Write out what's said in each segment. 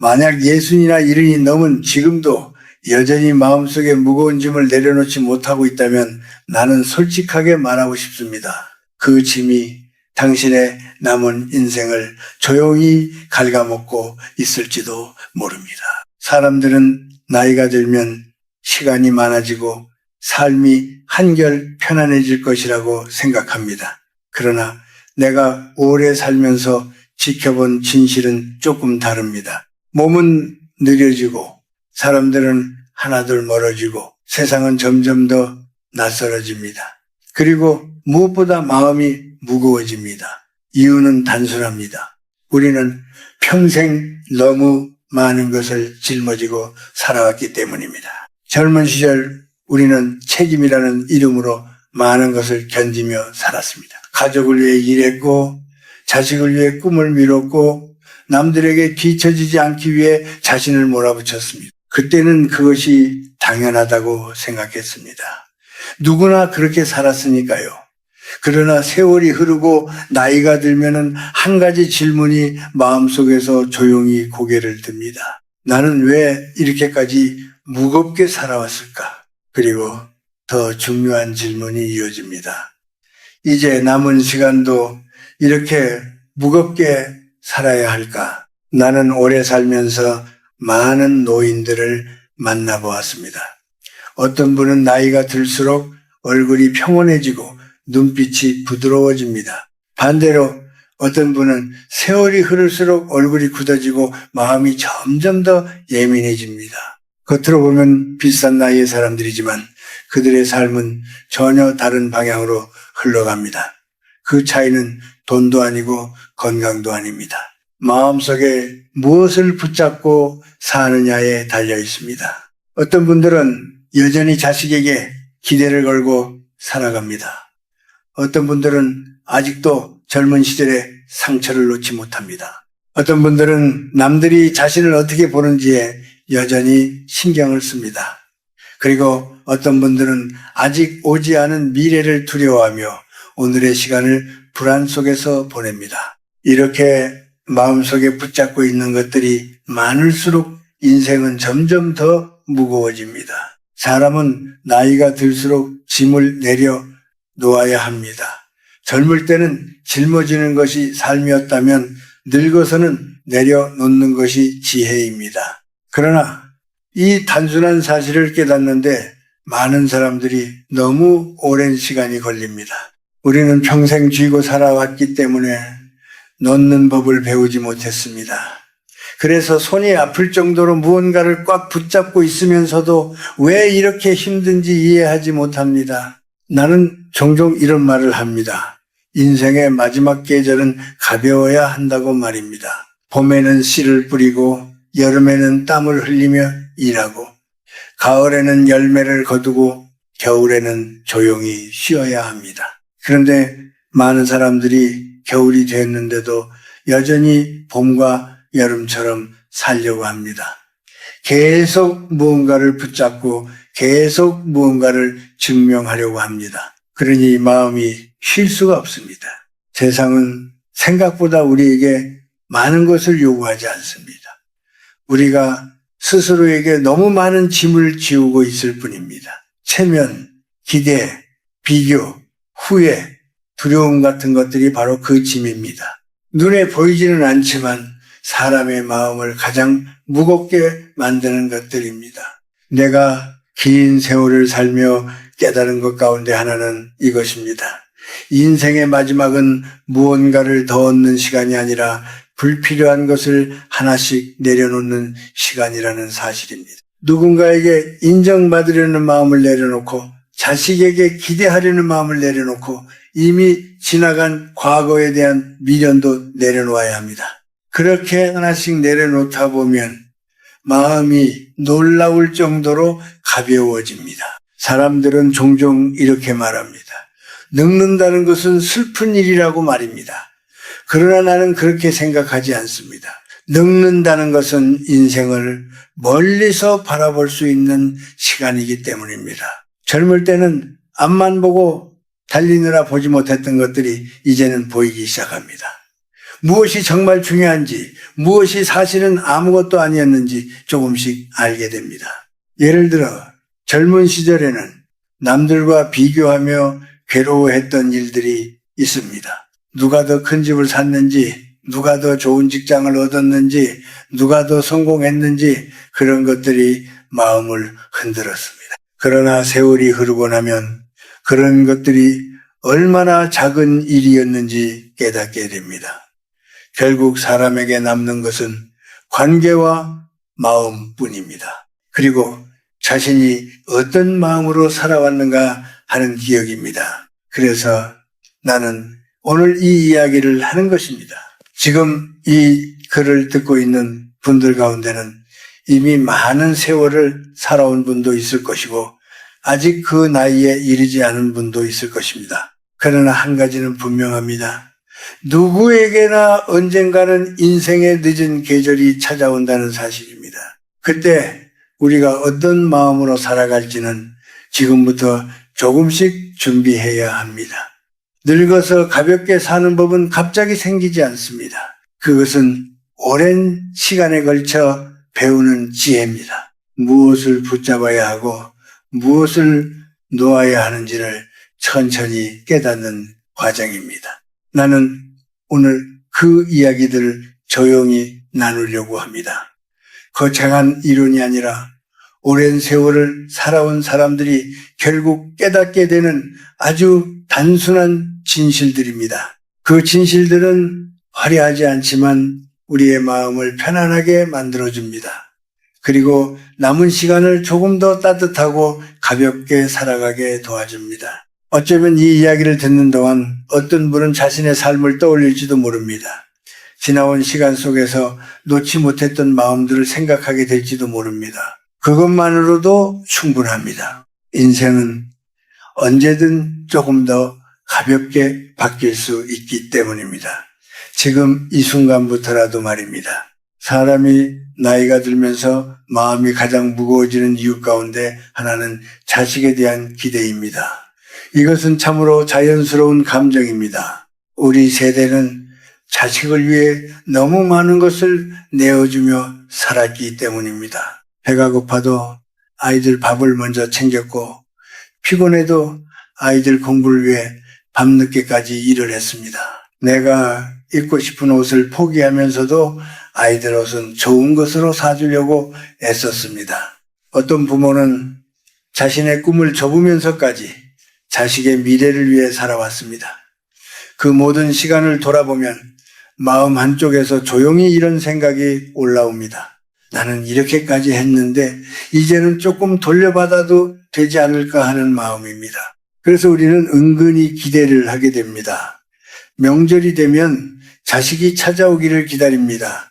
만약 60이나 70이 넘은 지금도 여전히 마음속에 무거운 짐을 내려놓지 못하고 있다면 나는 솔직하게 말하고 싶습니다. 그 짐이 당신의 남은 인생을 조용히 갉아먹고 있을지도 모릅니다. 사람들은 나이가 들면 시간이 많아지고 삶이 한결 편안해질 것이라고 생각합니다. 그러나 내가 오래 살면서 지켜본 진실은 조금 다릅니다. 몸은 느려지고 사람들은 하나둘 멀어지고 세상은 점점 더 낯설어집니다. 그리고 무엇보다 마음이 무거워집니다. 이유는 단순합니다. 우리는 평생 너무 많은 것을 짊어지고 살아왔기 때문입니다. 젊은 시절 우리는 책임이라는 이름으로 많은 것을 견디며 살았습니다. 가족을 위해 일했고 자식을 위해 꿈을 미뤘고 남들에게 뒤처지지 않기 위해 자신을 몰아붙였습니다. 그때는 그것이 당연하다고 생각했습니다. 누구나 그렇게 살았으니까요. 그러나 세월이 흐르고 나이가 들면은 한 가지 질문이 마음속에서 조용히 고개를 듭니다. 나는 왜 이렇게까지 무겁게 살아왔을까? 그리고 더 중요한 질문이 이어집니다. 이제 남은 시간도 이렇게 무겁게 살아야 할까? 나는 오래 살면서 많은 노인들을 만나보았습니다. 어떤 분은 나이가 들수록 얼굴이 평온해지고 눈빛이 부드러워집니다. 반대로 어떤 분은 세월이 흐를수록 얼굴이 굳어지고 마음이 점점 더 예민해집니다. 겉으로 보면 비슷한 나이의 사람들이지만 그들의 삶은 전혀 다른 방향으로 흘러갑니다. 그 차이는 돈도 아니고 건강도 아닙니다. 마음속에 무엇을 붙잡고 사느냐에 달려 있습니다. 어떤 분들은 여전히 자식에게 기대를 걸고 살아갑니다. 어떤 분들은 아직도 젊은 시절의 상처를 놓지 못합니다. 어떤 분들은 남들이 자신을 어떻게 보는지에 여전히 신경을 씁니다. 그리고 어떤 분들은 아직 오지 않은 미래를 두려워하며 오늘의 시간을 불안 속에서 보냅니다. 이렇게 마음속에 붙잡고 있는 것들이 많을수록 인생은 점점 더 무거워집니다. 사람은 나이가 들수록 짐을 내려 놓아야 합니다. 젊을 때는 짊어지는 것이 삶이었다면 늙어서는 내려놓는 것이 지혜입니다. 그러나 이 단순한 사실을 깨닫는데 많은 사람들이 너무 오랜 시간이 걸립니다. 우리는 평생 쥐고 살아왔기 때문에 놓는 법을 배우지 못했습니다. 그래서 손이 아플 정도로 무언가를 꽉 붙잡고 있으면서도 왜 이렇게 힘든지 이해하지 못합니다. 나는 종종 이런 말을 합니다. 인생의 마지막 계절은 가벼워야 한다고 말입니다. 봄에는 씨를 뿌리고 여름에는 땀을 흘리며 일하고 가을에는 열매를 거두고 겨울에는 조용히 쉬어야 합니다. 그런데 많은 사람들이 겨울이 됐는데도 여전히 봄과 여름처럼 살려고 합니다. 계속 무언가를 붙잡고 계속 무언가를 증명하려고 합니다. 그러니 마음이 쉴 수가 없습니다. 세상은 생각보다 우리에게 많은 것을 요구하지 않습니다. 우리가 스스로에게 너무 많은 짐을 지우고 있을 뿐입니다. 체면, 기대, 비교, 후회, 두려움 같은 것들이 바로 그 짐입니다. 눈에 보이지는 않지만 사람의 마음을 가장 무겁게 만드는 것들입니다. 내가 긴 세월을 살며 깨달은 것 가운데 하나는 이것입니다. 인생의 마지막은 무언가를 더 얻는 시간이 아니라 불필요한 것을 하나씩 내려놓는 시간이라는 사실입니다. 누군가에게 인정받으려는 마음을 내려놓고 자식에게 기대하려는 마음을 내려놓고 이미 지나간 과거에 대한 미련도 내려놓아야 합니다. 그렇게 하나씩 내려놓다 보면 마음이 놀라울 정도로 가벼워집니다. 사람들은 종종 이렇게 말합니다. 늙는다는 것은 슬픈 일이라고 말입니다. 그러나 나는 그렇게 생각하지 않습니다. 늙는다는 것은 인생을 멀리서 바라볼 수 있는 시간이기 때문입니다. 젊을 때는 앞만 보고 달리느라 보지 못했던 것들이 이제는 보이기 시작합니다. 무엇이 정말 중요한지, 무엇이 사실은 아무것도 아니었는지 조금씩 알게 됩니다. 예를 들어 젊은 시절에는 남들과 비교하며 괴로워했던 일들이 있습니다. 누가 더 큰 집을 샀는지, 누가 더 좋은 직장을 얻었는지, 누가 더 성공했는지 그런 것들이 마음을 흔들었습니다. 그러나 세월이 흐르고 나면 그런 것들이 얼마나 작은 일이었는지 깨닫게 됩니다. 결국 사람에게 남는 것은 관계와 마음뿐입니다. 그리고 자신이 어떤 마음으로 살아왔는가 하는 기억입니다. 그래서 나는 오늘 이 이야기를 하는 것입니다. 지금 이 글을 듣고 있는 분들 가운데는 이미 많은 세월을 살아온 분도 있을 것이고 아직 그 나이에 이르지 않은 분도 있을 것입니다. 그러나 한 가지는 분명합니다. 누구에게나 언젠가는 인생의 늦은 계절이 찾아온다는 사실입니다. 그때 우리가 어떤 마음으로 살아갈지는 지금부터 조금씩 준비해야 합니다. 늙어서 가볍게 사는 법은 갑자기 생기지 않습니다. 그것은 오랜 시간에 걸쳐 배우는 지혜입니다. 무엇을 붙잡아야 하고 무엇을 놓아야 하는지를 천천히 깨닫는 과정입니다. 나는 오늘 그 이야기들을 조용히 나누려고 합니다. 거창한 이론이 아니라 오랜 세월을 살아온 사람들이 결국 깨닫게 되는 아주 단순한 진실들입니다. 그 진실들은 화려하지 않지만 우리의 마음을 편안하게 만들어줍니다. 그리고 남은 시간을 조금 더 따뜻하고 가볍게 살아가게 도와줍니다. 어쩌면 이 이야기를 듣는 동안 어떤 분은 자신의 삶을 떠올릴지도 모릅니다. 지나온 시간 속에서 놓지 못했던 마음들을 생각하게 될지도 모릅니다. 그것만으로도 충분합니다. 인생은 언제든 조금 더 가볍게 바뀔 수 있기 때문입니다. 지금 이 순간부터라도 말입니다. 사람이 나이가 들면서 마음이 가장 무거워지는 이유 가운데 하나는 자식에 대한 기대입니다. 이것은 참으로 자연스러운 감정입니다. 우리 세대는 자식을 위해 너무 많은 것을 내어주며 살았기 때문입니다. 배가 고파도 아이들 밥을 먼저 챙겼고 피곤해도 아이들 공부를 위해 밤늦게까지 일을 했습니다. 내가 입고 싶은 옷을 포기하면서도 아이들 옷은 좋은 것으로 사주려고 애썼습니다. 어떤 부모는 자신의 꿈을 접으면서까지 자식의 미래를 위해 살아왔습니다. 그 모든 시간을 돌아보면 마음 한쪽에서 조용히 이런 생각이 올라옵니다. 나는 이렇게까지 했는데 이제는 조금 돌려받아도 되지 않을까 하는 마음입니다. 그래서 우리는 은근히 기대를 하게 됩니다. 명절이 되면 자식이 찾아오기를 기다립니다.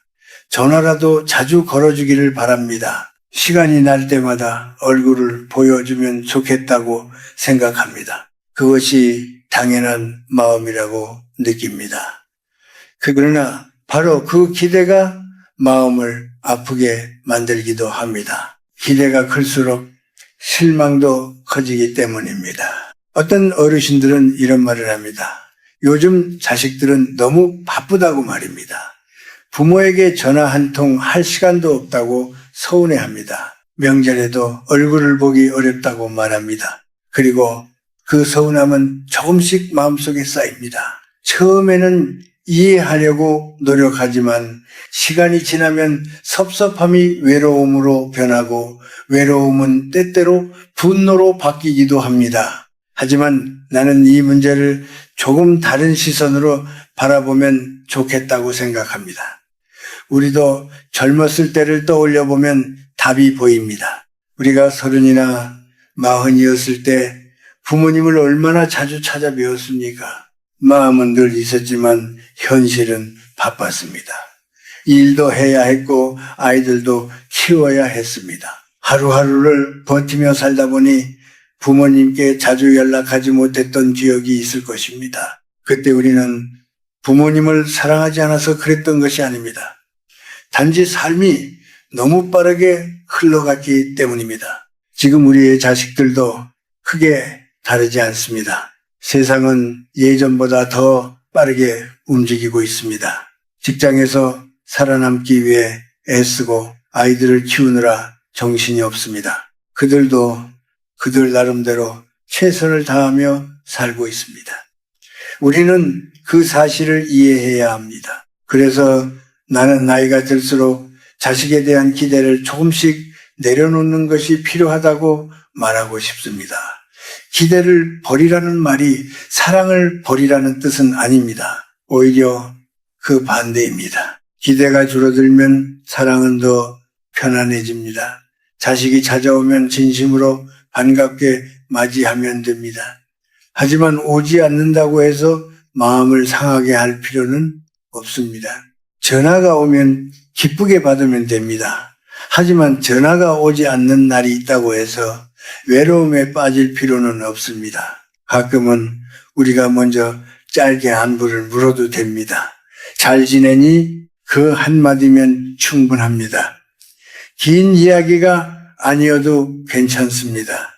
전화라도 자주 걸어주기를 바랍니다. 시간이 날 때마다 얼굴을 보여주면 좋겠다고 생각합니다. 그것이 당연한 마음이라고 느낍니다. 그러나 바로 그 기대가 마음을 아프게 만들기도 합니다. 기대가 클수록 실망도 커지기 때문입니다. 어떤 어르신들은 이런 말을 합니다. 요즘 자식들은 너무 바쁘다고 말입니다. 부모에게 전화 한 통 할 시간도 없다고 서운해합니다. 명절에도 얼굴을 보기 어렵다고 말합니다. 그리고 그 서운함은 조금씩 마음속에 쌓입니다. 처음에는 이해하려고 노력하지만 시간이 지나면 섭섭함이 외로움으로 변하고 외로움은 때때로 분노로 바뀌기도 합니다. 하지만 나는 이 문제를 조금 다른 시선으로 바라보면 좋겠다고 생각합니다. 우리도 젊었을 때를 떠올려 보면 답이 보입니다. 우리가 30이나 40이었을 때 부모님을 얼마나 자주 찾아뵈었습니까? 마음은 늘 있었지만 현실은 바빴습니다. 일도 해야 했고 아이들도 키워야 했습니다. 하루하루를 버티며 살다 보니 부모님께 자주 연락하지 못했던 기억이 있을 것입니다. 그때 우리는 부모님을 사랑하지 않아서 그랬던 것이 아닙니다. 단지 삶이 너무 빠르게 흘러갔기 때문입니다. 지금 우리의 자식들도 크게 다르지 않습니다. 세상은 예전보다 더 빠르게 움직이고 있습니다. 직장에서 살아남기 위해 애쓰고 아이들을 키우느라 정신이 없습니다. 그들도 그들 나름대로 최선을 다하며 살고 있습니다. 우리는 그 사실을 이해해야 합니다. 그래서 나는 나이가 들수록 자식에 대한 기대를 조금씩 내려놓는 것이 필요하다고 말하고 싶습니다. 기대를 버리라는 말이 사랑을 버리라는 뜻은 아닙니다. 오히려 그 반대입니다. 기대가 줄어들면 사랑은 더 편안해집니다. 자식이 찾아오면 진심으로 반갑게 맞이하면 됩니다. 하지만 오지 않는다고 해서 마음을 상하게 할 필요는 없습니다. 전화가 오면 기쁘게 받으면 됩니다. 하지만 전화가 오지 않는 날이 있다고 해서 외로움에 빠질 필요는 없습니다. 가끔은 우리가 먼저 짧게 안부를 물어도 됩니다. 잘 지내니? 그 한마디면 충분합니다. 긴 이야기가 아니어도 괜찮습니다.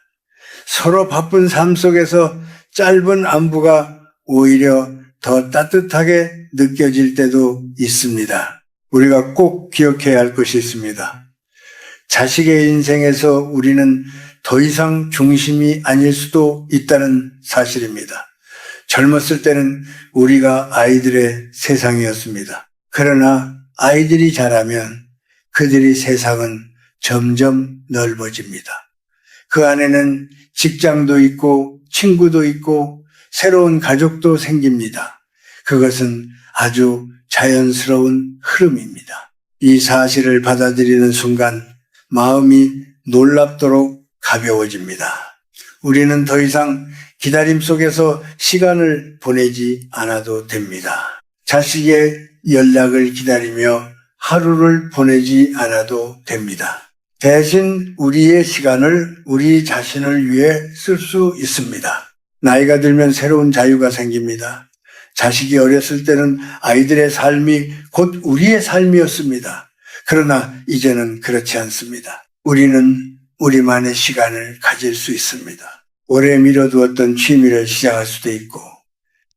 서로 바쁜 삶 속에서 짧은 안부가 오히려 더 따뜻하게 느껴질 때도 있습니다. 우리가 꼭 기억해야 할 것이 있습니다. 자식의 인생에서 우리는 더 이상 중심이 아닐 수도 있다는 사실입니다. 젊었을 때는 우리가 아이들의 세상이었습니다. 그러나 아이들이 자라면 그들의 세상은 점점 넓어집니다. 그 안에는 직장도 있고 친구도 있고 새로운 가족도 생깁니다. 그것은 아주 자연스러운 흐름입니다. 이 사실을 받아들이는 순간 마음이 놀랍도록 가벼워집니다. 우리는 더 이상 기다림 속에서 시간을 보내지 않아도 됩니다. 자식의 연락을 기다리며 하루를 보내지 않아도 됩니다. 대신 우리의 시간을 우리 자신을 위해 쓸 수 있습니다. 나이가 들면 새로운 자유가 생깁니다. 자식이 어렸을 때는 아이들의 삶이 곧 우리의 삶이었습니다. 그러나 이제는 그렇지 않습니다. 우리는 우리만의 시간을 가질 수 있습니다. 오래 미뤄두었던 취미를 시작할 수도 있고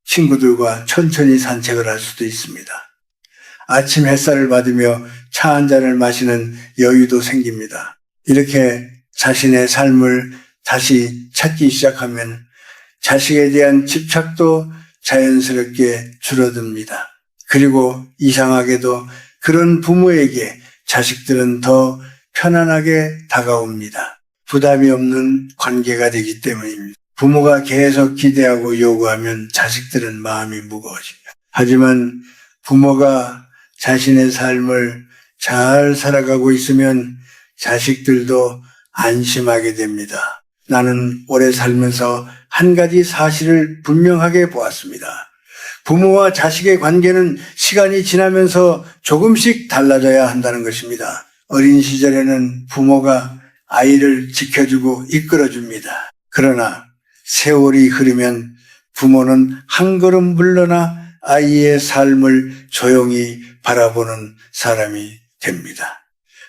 친구들과 천천히 산책을 할 수도 있습니다. 아침 햇살을 받으며 차 한 잔을 마시는 여유도 생깁니다. 이렇게 자신의 삶을 다시 찾기 시작하면 자식에 대한 집착도 자연스럽게 줄어듭니다. 그리고 이상하게도 그런 부모에게 자식들은 더 편안하게 다가옵니다. 부담이 없는 관계가 되기 때문입니다. 부모가 계속 기대하고 요구하면 자식들은 마음이 무거워집니다. 하지만 부모가 자신의 삶을 잘 살아가고 있으면 자식들도 안심하게 됩니다. 나는 오래 살면서 한 가지 사실을 분명하게 보았습니다. 부모와 자식의 관계는 시간이 지나면서 조금씩 달라져야 한다는 것입니다. 어린 시절에는 부모가 아이를 지켜주고 이끌어줍니다. 그러나 세월이 흐르면 부모는 한 걸음 물러나 아이의 삶을 조용히 바라보는 사람이 됩니다.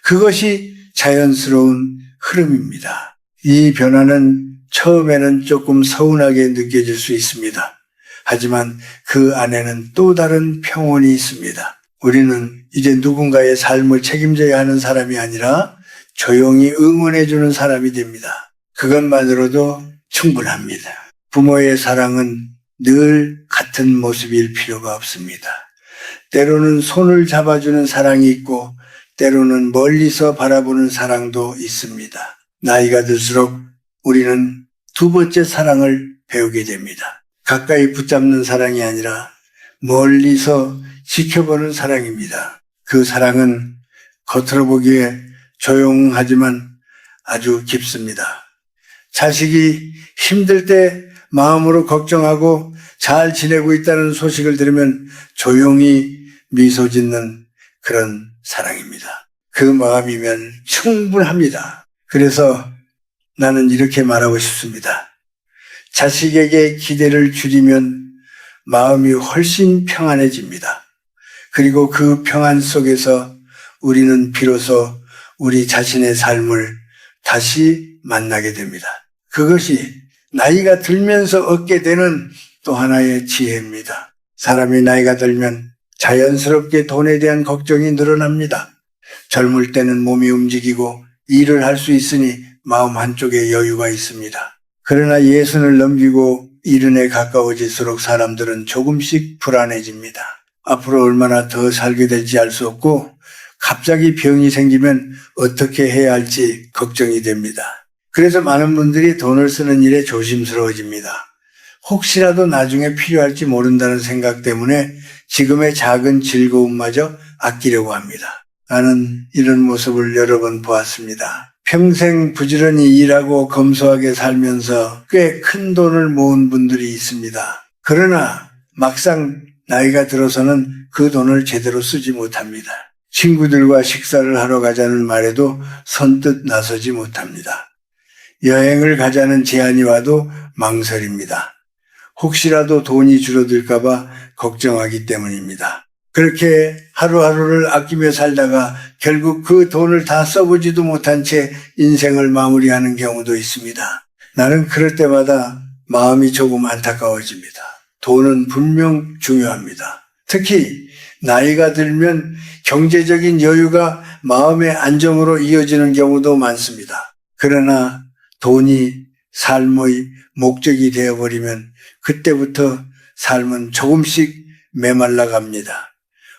그것이 자연스러운 흐름입니다. 이 변화는 처음에는 조금 서운하게 느껴질 수 있습니다. 하지만 그 안에는 또 다른 평온이 있습니다. 우리는 이제 누군가의 삶을 책임져야 하는 사람이 아니라 조용히 응원해주는 사람이 됩니다. 그것만으로도 충분합니다. 부모의 사랑은 늘 같은 모습일 필요가 없습니다. 때로는 손을 잡아주는 사랑이 있고 때로는 멀리서 바라보는 사랑도 있습니다. 나이가 들수록 우리는 두 번째 사랑을 배우게 됩니다. 가까이 붙잡는 사랑이 아니라 멀리서 지켜보는 사랑입니다. 그 사랑은 겉으로 보기에 조용하지만 아주 깊습니다. 자식이 힘들 때 마음으로 걱정하고 잘 지내고 있다는 소식을 들으면 조용히 미소 짓는 그런 사랑입니다. 그 마음이면 충분합니다. 그래서 나는 이렇게 말하고 싶습니다. 자식에게 기대를 줄이면 마음이 훨씬 평안해집니다. 그리고 그 평안 속에서 우리는 비로소 우리 자신의 삶을 다시 만나게 됩니다. 그것이 나이가 들면서 얻게 되는 또 하나의 지혜입니다. 사람이 나이가 들면 자연스럽게 돈에 대한 걱정이 늘어납니다. 젊을 때는 몸이 움직이고 일을 할 수 있으니 마음 한쪽에 여유가 있습니다. 그러나 예순을 넘기고 이른에 가까워질수록 사람들은 조금씩 불안해집니다. 앞으로 얼마나 더 살게 될지 알 수 없고 갑자기 병이 생기면 어떻게 해야 할지 걱정이 됩니다. 그래서 많은 분들이 돈을 쓰는 일에 조심스러워집니다. 혹시라도 나중에 필요할지 모른다는 생각 때문에 지금의 작은 즐거움마저 아끼려고 합니다. 나는 이런 모습을 여러 번 보았습니다. 평생 부지런히 일하고 검소하게 살면서 꽤 큰 돈을 모은 분들이 있습니다. 그러나 막상 나이가 들어서는 그 돈을 제대로 쓰지 못합니다. 친구들과 식사를 하러 가자는 말에도 선뜻 나서지 못합니다. 여행을 가자는 제안이 와도 망설입니다. 혹시라도 돈이 줄어들까봐 걱정하기 때문입니다. 그렇게 하루하루를 아끼며 살다가 결국 그 돈을 다 써보지도 못한 채 인생을 마무리하는 경우도 있습니다. 나는 그럴 때마다 마음이 조금 안타까워집니다. 돈은 분명 중요합니다. 특히 나이가 들면 경제적인 여유가 마음의 안정으로 이어지는 경우도 많습니다. 그러나 돈이 삶의 목적이 되어버리면 그때부터 삶은 조금씩 메말라 갑니다.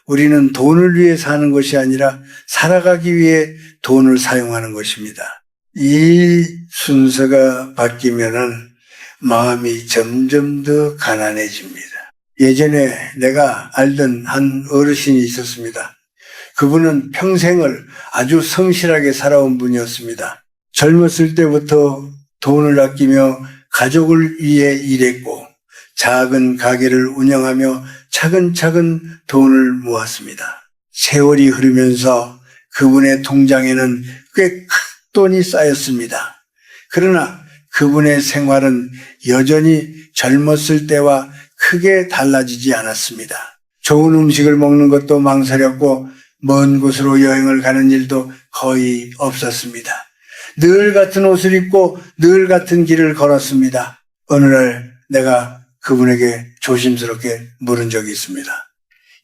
우리는 돈을 위해 사는 것이 아니라 살아가기 위해 돈을 사용하는 것입니다. 이 순서가 바뀌면은 마음이 점점 더 가난해집니다. 예전에 내가 알던 한 어르신이 있었습니다. 그분은 평생을 아주 성실하게 살아온 분이었습니다. 젊었을 때부터 돈을 아끼며 가족을 위해 일했고 작은 가게를 운영하며 차근차근 돈을 모았습니다. 세월이 흐르면서 그분의 통장에는 꽤 큰 돈이 쌓였습니다. 그러나 그분의 생활은 여전히 젊었을 때와 크게 달라지지 않았습니다. 좋은 음식을 먹는 것도 망설였고 먼 곳으로 여행을 가는 일도 거의 없었습니다. 늘 같은 옷을 입고 늘 같은 길을 걸었습니다. 어느 날 내가 그분에게 조심스럽게 물은 적이 있습니다.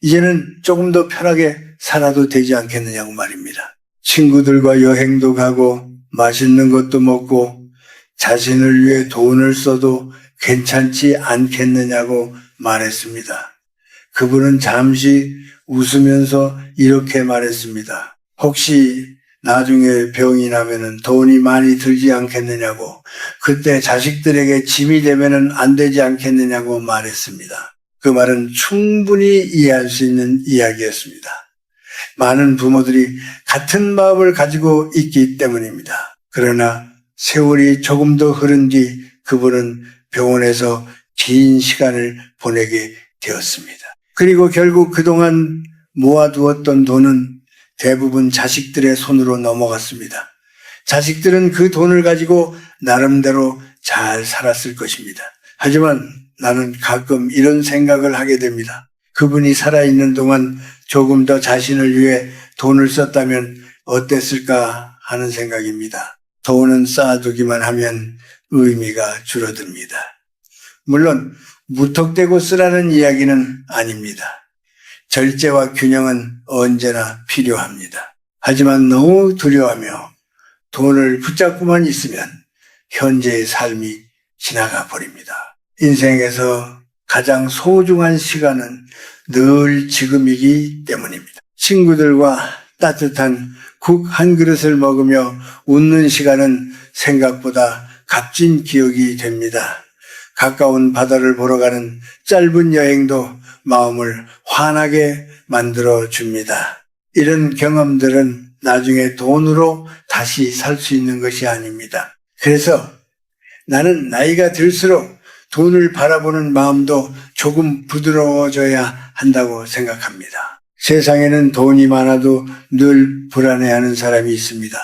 이제는 조금 더 편하게 살아도 되지 않겠느냐고 말입니다. 친구들과 여행도 가고 맛있는 것도 먹고 자신을 위해 돈을 써도 괜찮지 않겠느냐고 말했습니다. 그분은 잠시 웃으면서 이렇게 말했습니다. 혹시 나중에 병이 나면은 돈이 많이 들지 않겠느냐고, 그때 자식들에게 짐이 되면은 안 되지 않겠느냐고 말했습니다. 그 말은 충분히 이해할 수 있는 이야기였습니다. 많은 부모들이 같은 마음을 가지고 있기 때문입니다. 그러나 세월이 조금 더 흐른 뒤 그분은 병원에서 긴 시간을 보내게 되었습니다. 그리고 결국 그동안 모아두었던 돈은 대부분 자식들의 손으로 넘어갔습니다. 자식들은 그 돈을 가지고 나름대로 잘 살았을 것입니다. 하지만 나는 가끔 이런 생각을 하게 됩니다. 그분이 살아있는 동안 조금 더 자신을 위해 돈을 썼다면 어땠을까 하는 생각입니다. 돈은 쌓아두기만 하면 의미가 줄어듭니다. 물론 무턱대고 쓰라는 이야기는 아닙니다. 절제와 균형은 언제나 필요합니다. 하지만 너무 두려워하며 돈을 붙잡고만 있으면 현재의 삶이 지나가 버립니다. 인생에서 가장 소중한 시간은 늘 지금이기 때문입니다. 친구들과 따뜻한 국 한 그릇을 먹으며 웃는 시간은 생각보다 값진 기억이 됩니다. 가까운 바다를 보러 가는 짧은 여행도 마음을 환하게 만들어 줍니다. 이런 경험들은 나중에 돈으로 다시 살 수 있는 것이 아닙니다. 그래서 나는 나이가 들수록 돈을 바라보는 마음도 조금 부드러워져야 한다고 생각합니다. 세상에는 돈이 많아도 늘 불안해하는 사람이 있습니다.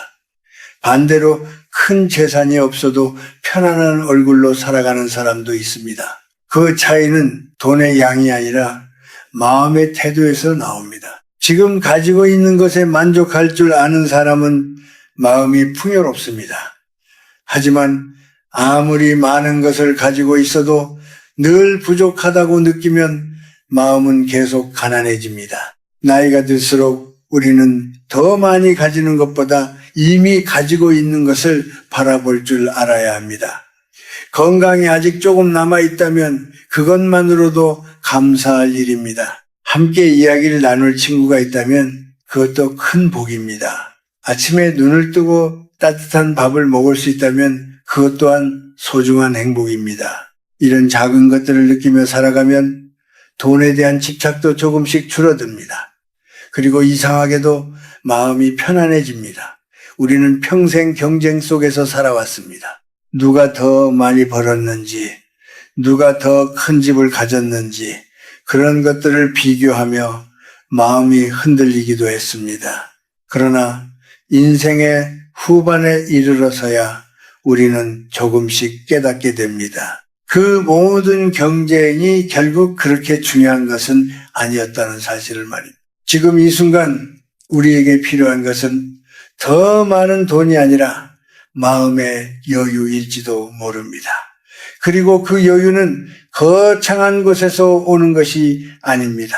반대로 큰 재산이 없어도 편안한 얼굴로 살아가는 사람도 있습니다. 그 차이는 돈의 양이 아니라 마음의 태도에서 나옵니다. 지금 가지고 있는 것에 만족할 줄 아는 사람은 마음이 풍요롭습니다. 하지만 아무리 많은 것을 가지고 있어도 늘 부족하다고 느끼면 마음은 계속 가난해집니다. 나이가 들수록 우리는 더 많이 가지는 것보다 이미 가지고 있는 것을 바라볼 줄 알아야 합니다. 건강이 아직 조금 남아있다면 그것만으로도 감사할 일입니다. 함께 이야기를 나눌 친구가 있다면 그것도 큰 복입니다. 아침에 눈을 뜨고 따뜻한 밥을 먹을 수 있다면 그것 또한 소중한 행복입니다. 이런 작은 것들을 느끼며 살아가면 돈에 대한 집착도 조금씩 줄어듭니다. 그리고 이상하게도 마음이 편안해집니다. 우리는 평생 경쟁 속에서 살아왔습니다. 누가 더 많이 벌었는지, 누가 더 큰 집을 가졌는지 그런 것들을 비교하며 마음이 흔들리기도 했습니다. 그러나 인생의 후반에 이르러서야 우리는 조금씩 깨닫게 됩니다. 그 모든 경쟁이 결국 그렇게 중요한 것은 아니었다는 사실을 말입니다. 지금 이 순간 우리에게 필요한 것은 더 많은 돈이 아니라 마음의 여유일지도 모릅니다. 그리고 그 여유는 거창한 곳에서 오는 것이 아닙니다.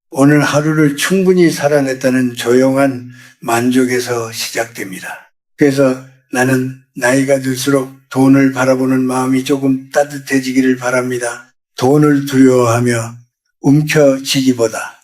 오늘 하루를 충분히 살아냈다는 조용한 만족에서 시작됩니다. 그래서 나는 나이가 들수록 돈을 바라보는 마음이 조금 따뜻해지기를 바랍니다. 돈을 두려워하며 움켜쥐기보다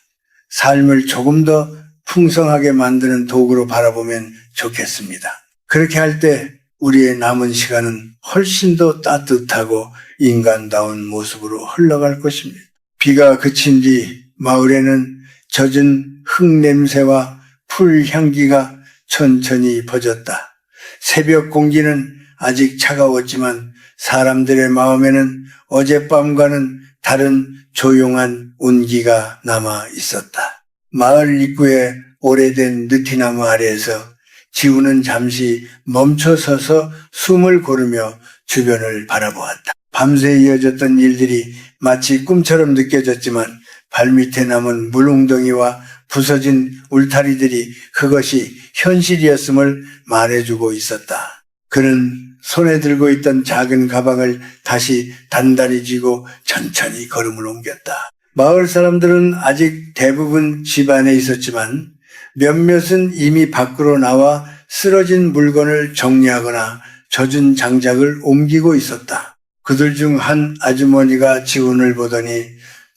삶을 조금 더 풍성하게 만드는 도구로 바라보면 좋겠습니다. 그렇게 할 때 우리의 남은 시간은 훨씬 더 따뜻하고 인간다운 모습으로 흘러갈 것입니다. 비가 그친 뒤 마을에는 젖은 흙 냄새와 풀 향기가 천천히 퍼졌다. 새벽 공기는 아직 차가웠지만 사람들의 마음에는 어젯밤과는 다른 조용한 온기가 남아 있었다. 마을 입구에 오래된 느티나무 아래에서 지우는 잠시 멈춰서서 숨을 고르며 주변을 바라보았다. 밤새 이어졌던 일들이 마치 꿈처럼 느껴졌지만 발밑에 남은 물웅덩이와 부서진 울타리들이 그것이 현실이었음을 말해주고 있었다. 그는 손에 들고 있던 작은 가방을 다시 단단히 쥐고 천천히 걸음을 옮겼다. 마을 사람들은 아직 대부분 집 안에 있었지만 몇몇은 이미 밖으로 나와 쓰러진 물건을 정리하거나 젖은 장작을 옮기고 있었다. 그들 중 한 아주머니가 지훈을 보더니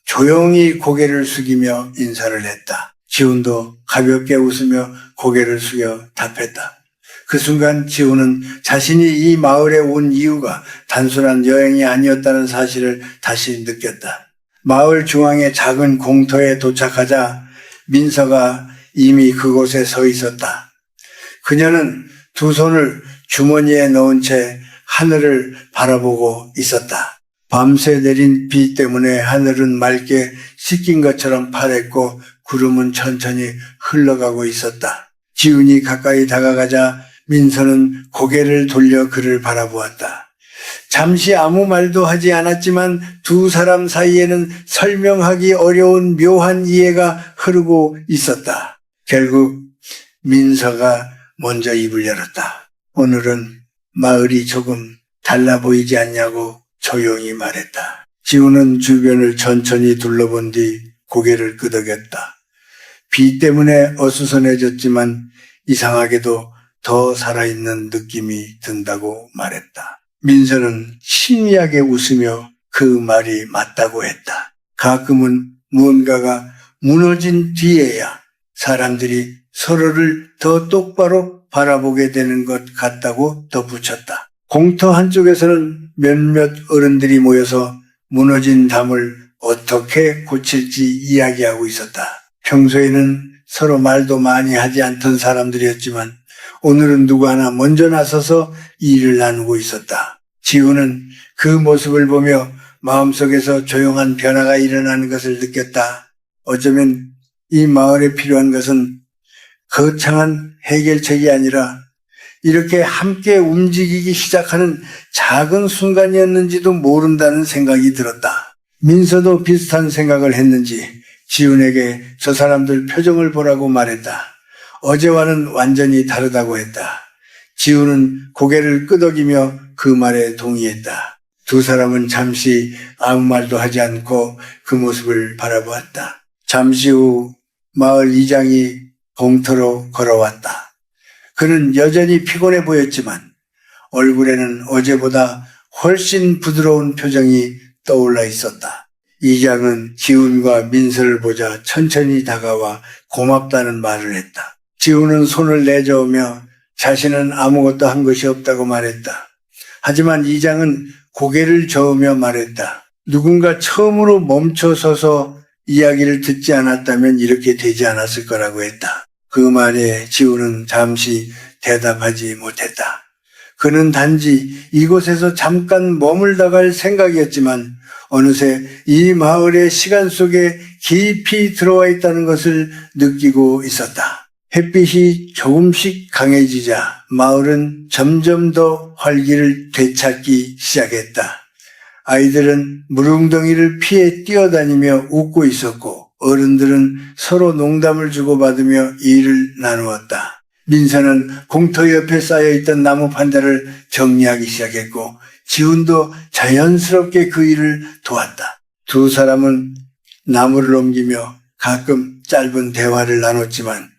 조용히 고개를 숙이며 인사를 했다. 지훈도 가볍게 웃으며 고개를 숙여 답했다. 그 순간 지훈은 자신이 이 마을에 온 이유가 단순한 여행이 아니었다는 사실을 다시 느꼈다. 마을 중앙의 작은 공터에 도착하자 민서가 이미 그곳에 서 있었다. 그녀는 두 손을 주머니에 넣은 채 하늘을 바라보고 있었다. 밤새 내린 비 때문에 하늘은 맑게 씻긴 것처럼 파랬고 구름은 천천히 흘러가고 있었다. 지훈이 가까이 다가가자 민서는 고개를 돌려 그를 바라보았다. 잠시 아무 말도 하지 않았지만 두 사람 사이에는 설명하기 어려운 묘한 이해가 흐르고 있었다. 결국 민서가 먼저 입을 열었다. 오늘은 마을이 조금 달라 보이지 않냐고 조용히 말했다. 지훈은 주변을 천천히 둘러본 뒤 고개를 끄덕였다. 비 때문에 어수선해졌지만 이상하게도 더 살아있는 느낌이 든다고 말했다. 민서는 신기하게 웃으며 그 말이 맞다고 했다. 가끔은 무언가가 무너진 뒤에야 사람들이 서로를 더 똑바로 바라보게 되는 것 같다고 덧붙였다. 공터 한쪽에서는 몇몇 어른들이 모여서 무너진 담을 어떻게 고칠지 이야기하고 있었다. 평소에는 서로 말도 많이 하지 않던 사람들이었지만 오늘은 누구 하나 먼저 나서서 일을 나누고 있었다. 지훈은 그 모습을 보며 마음속에서 조용한 변화가 일어나는 것을 느꼈다. 어쩌면 이 마을에 필요한 것은 거창한 해결책이 아니라 이렇게 함께 움직이기 시작하는 작은 순간이었는지도 모른다는 생각이 들었다. 민서도 비슷한 생각을 했는지 지훈에게 저 사람들 표정을 보라고 말했다. 어제와는 완전히 다르다고 했다. 지훈은 고개를 끄덕이며 그 말에 동의했다. 두 사람은 잠시 아무 말도 하지 않고 그 모습을 바라보았다. 잠시 후 마을 이장이 공터로 걸어왔다. 그는 여전히 피곤해 보였지만 얼굴에는 어제보다 훨씬 부드러운 표정이 떠올라 있었다. 이장은 지훈과 민서를 보자 천천히 다가와 고맙다는 말을 했다. 지훈은 손을 내저으며 자신은 아무것도 한 것이 없다고 말했다. 하지만 이장은 고개를 저으며 말했다. 누군가 처음으로 멈춰서서 이야기를 듣지 않았다면 이렇게 되지 않았을 거라고 했다. 그 말에 지훈은 잠시 대답하지 못했다. 그는 단지 이곳에서 잠깐 머물다 갈 생각이었지만 어느새 이 마을의 시간 속에 깊이 들어와 있다는 것을 느끼고 있었다. 햇빛이 조금씩 강해지자 마을은 점점 더 활기를 되찾기 시작했다. 아이들은 물웅덩이를 피해 뛰어다니며 웃고 있었고 어른들은 서로 농담을 주고받으며 일을 나누었다. 민서는 공터 옆에 쌓여있던 나무 판자를 정리하기 시작했고 지훈도 자연스럽게 그 일을 도왔다. 두 사람은 나무를 옮기며 가끔 짧은 대화를 나눴지만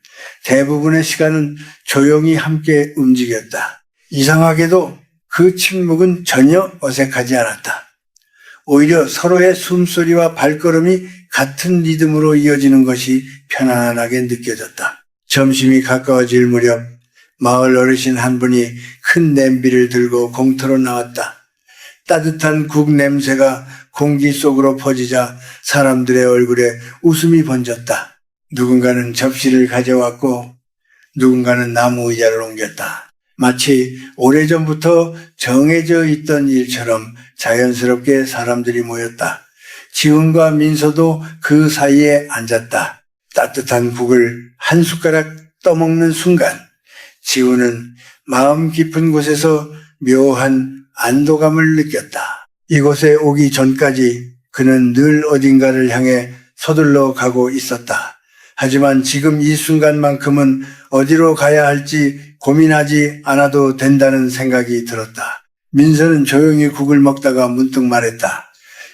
대부분의 시간은 조용히 함께 움직였다. 이상하게도 그 침묵은 전혀 어색하지 않았다. 오히려 서로의 숨소리와 발걸음이 같은 리듬으로 이어지는 것이 편안하게 느껴졌다. 점심이 가까워질 무렵 마을 어르신 한 분이 큰 냄비를 들고 공터로 나왔다. 따뜻한 국 냄새가 공기 속으로 퍼지자 사람들의 얼굴에 웃음이 번졌다. 누군가는 접시를 가져왔고 누군가는 나무 의자를 옮겼다. 마치 오래전부터 정해져 있던 일처럼 자연스럽게 사람들이 모였다. 지훈과 민서도 그 사이에 앉았다. 따뜻한 국을 한 숟가락 떠먹는 순간 지훈은 마음 깊은 곳에서 묘한 안도감을 느꼈다. 이곳에 오기 전까지 그는 늘 어딘가를 향해 서둘러 가고 있었다. 하지만 지금 이 순간만큼은 어디로 가야 할지 고민하지 않아도 된다는 생각이 들었다. 민서는 조용히 국을 먹다가 문득 말했다.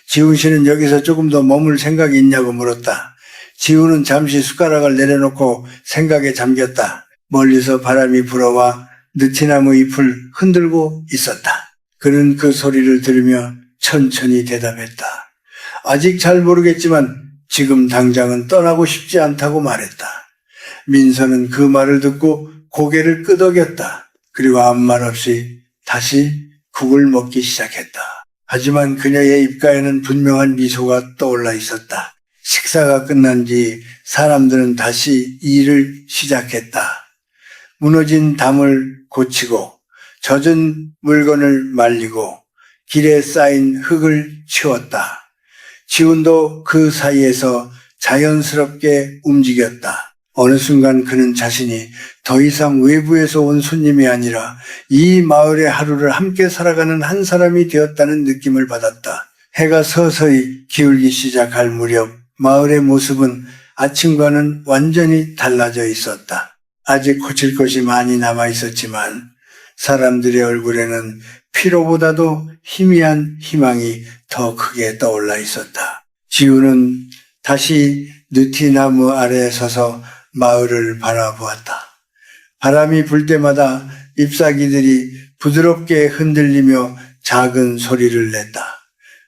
지훈 씨는 여기서 조금 더 머물 생각이 있냐고 물었다. 지훈은 잠시 숟가락을 내려놓고 생각에 잠겼다. 멀리서 바람이 불어와 느티나무 잎을 흔들고 있었다. 그는 그 소리를 들으며 천천히 대답했다. 아직 잘 모르겠지만 지금 당장은 떠나고 싶지 않다고 말했다. 민서는 그 말을 듣고 고개를 끄덕였다. 그리고 아무 말 없이 다시 국을 먹기 시작했다. 하지만 그녀의 입가에는 분명한 미소가 떠올라 있었다. 식사가 끝난 뒤 사람들은 다시 일을 시작했다. 무너진 담을 고치고 젖은 물건을 말리고 길에 쌓인 흙을 치웠다. 지훈도 그 사이에서 자연스럽게 움직였다. 어느 순간 그는 자신이 더 이상 외부에서 온 손님이 아니라 이 마을의 하루를 함께 살아가는 한 사람이 되었다는 느낌을 받았다. 해가 서서히 기울기 시작할 무렵 마을의 모습은 아침과는 완전히 달라져 있었다. 아직 고칠 것이 많이 남아 있었지만 사람들의 얼굴에는 피로보다도 희미한 희망이 더 크게 떠올라 있었다. 지훈은 다시 느티나무 아래에 서서 마을을 바라보았다. 바람이 불 때마다 잎사귀들이 부드럽게 흔들리며 작은 소리를 냈다.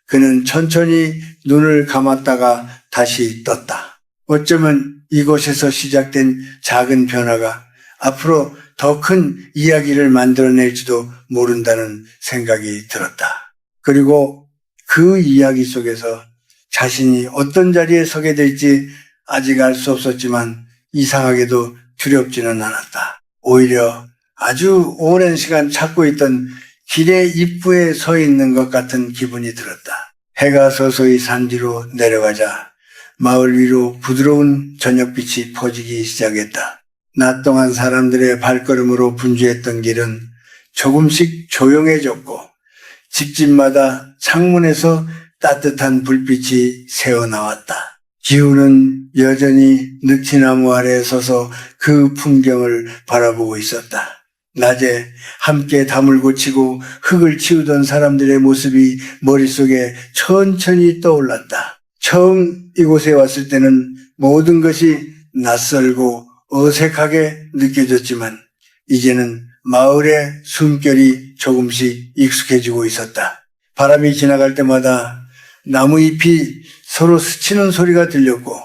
그는 천천히 눈을 감았다가 다시 떴다. 어쩌면 이곳에서 시작된 작은 변화가 앞으로 더 큰 이야기를 만들어낼지도 모른다는 생각이 들었다. 그리고 그 이야기 속에서 자신이 어떤 자리에 서게 될지 아직 알 수 없었지만 이상하게도 두렵지는 않았다. 오히려 아주 오랜 시간 찾고 있던 길의 입구에 서 있는 것 같은 기분이 들었다. 해가 서서히 산 뒤로 내려가자 마을 위로 부드러운 저녁빛이 퍼지기 시작했다. 낮 동안 사람들의 발걸음으로 분주했던 길은 조금씩 조용해졌고 집집마다 창문에서 따뜻한 불빛이 새어나왔다. 지훈은 여전히 느티나무 아래에 서서 그 풍경을 바라보고 있었다. 낮에 함께 담을 고치고 흙을 치우던 사람들의 모습이 머릿속에 천천히 떠올랐다. 처음 이곳에 왔을 때는 모든 것이 낯설고 어색하게 느껴졌지만 이제는 마을의 숨결이 조금씩 익숙해지고 있었다. 바람이 지나갈 때마다 나무잎이 서로 스치는 소리가 들렸고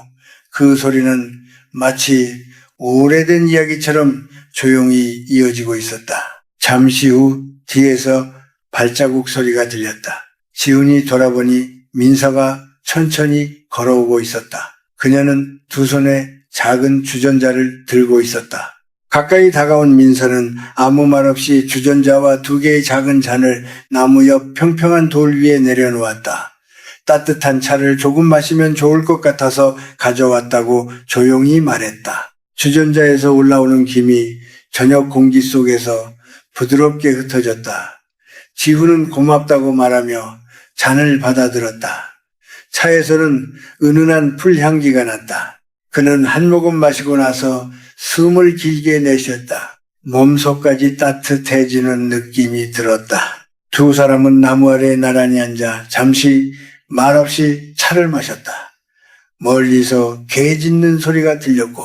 그 소리는 마치 오래된 이야기처럼 조용히 이어지고 있었다. 잠시 후 뒤에서 발자국 소리가 들렸다. 지훈이 돌아보니 민서가 천천히 걸어오고 있었다. 그녀는 두 손에 작은 주전자를 들고 있었다. 가까이 다가온 민서는 아무 말 없이 주전자와 두 개의 작은 잔을 나무 옆 평평한 돌 위에 내려놓았다. 따뜻한 차를 조금 마시면 좋을 것 같아서 가져왔다고 조용히 말했다. 주전자에서 올라오는 김이 저녁 공기 속에서 부드럽게 흩어졌다. 지훈은 고맙다고 말하며 잔을 받아들었다. 차에서는 은은한 풀향기가 났다. 그는 한 모금 마시고 나서 숨을 길게 내쉬었다. 몸속까지 따뜻해지는 느낌이 들었다. 두 사람은 나무 아래에 나란히 앉아 잠시 말없이 차를 마셨다. 멀리서 개 짖는 소리가 들렸고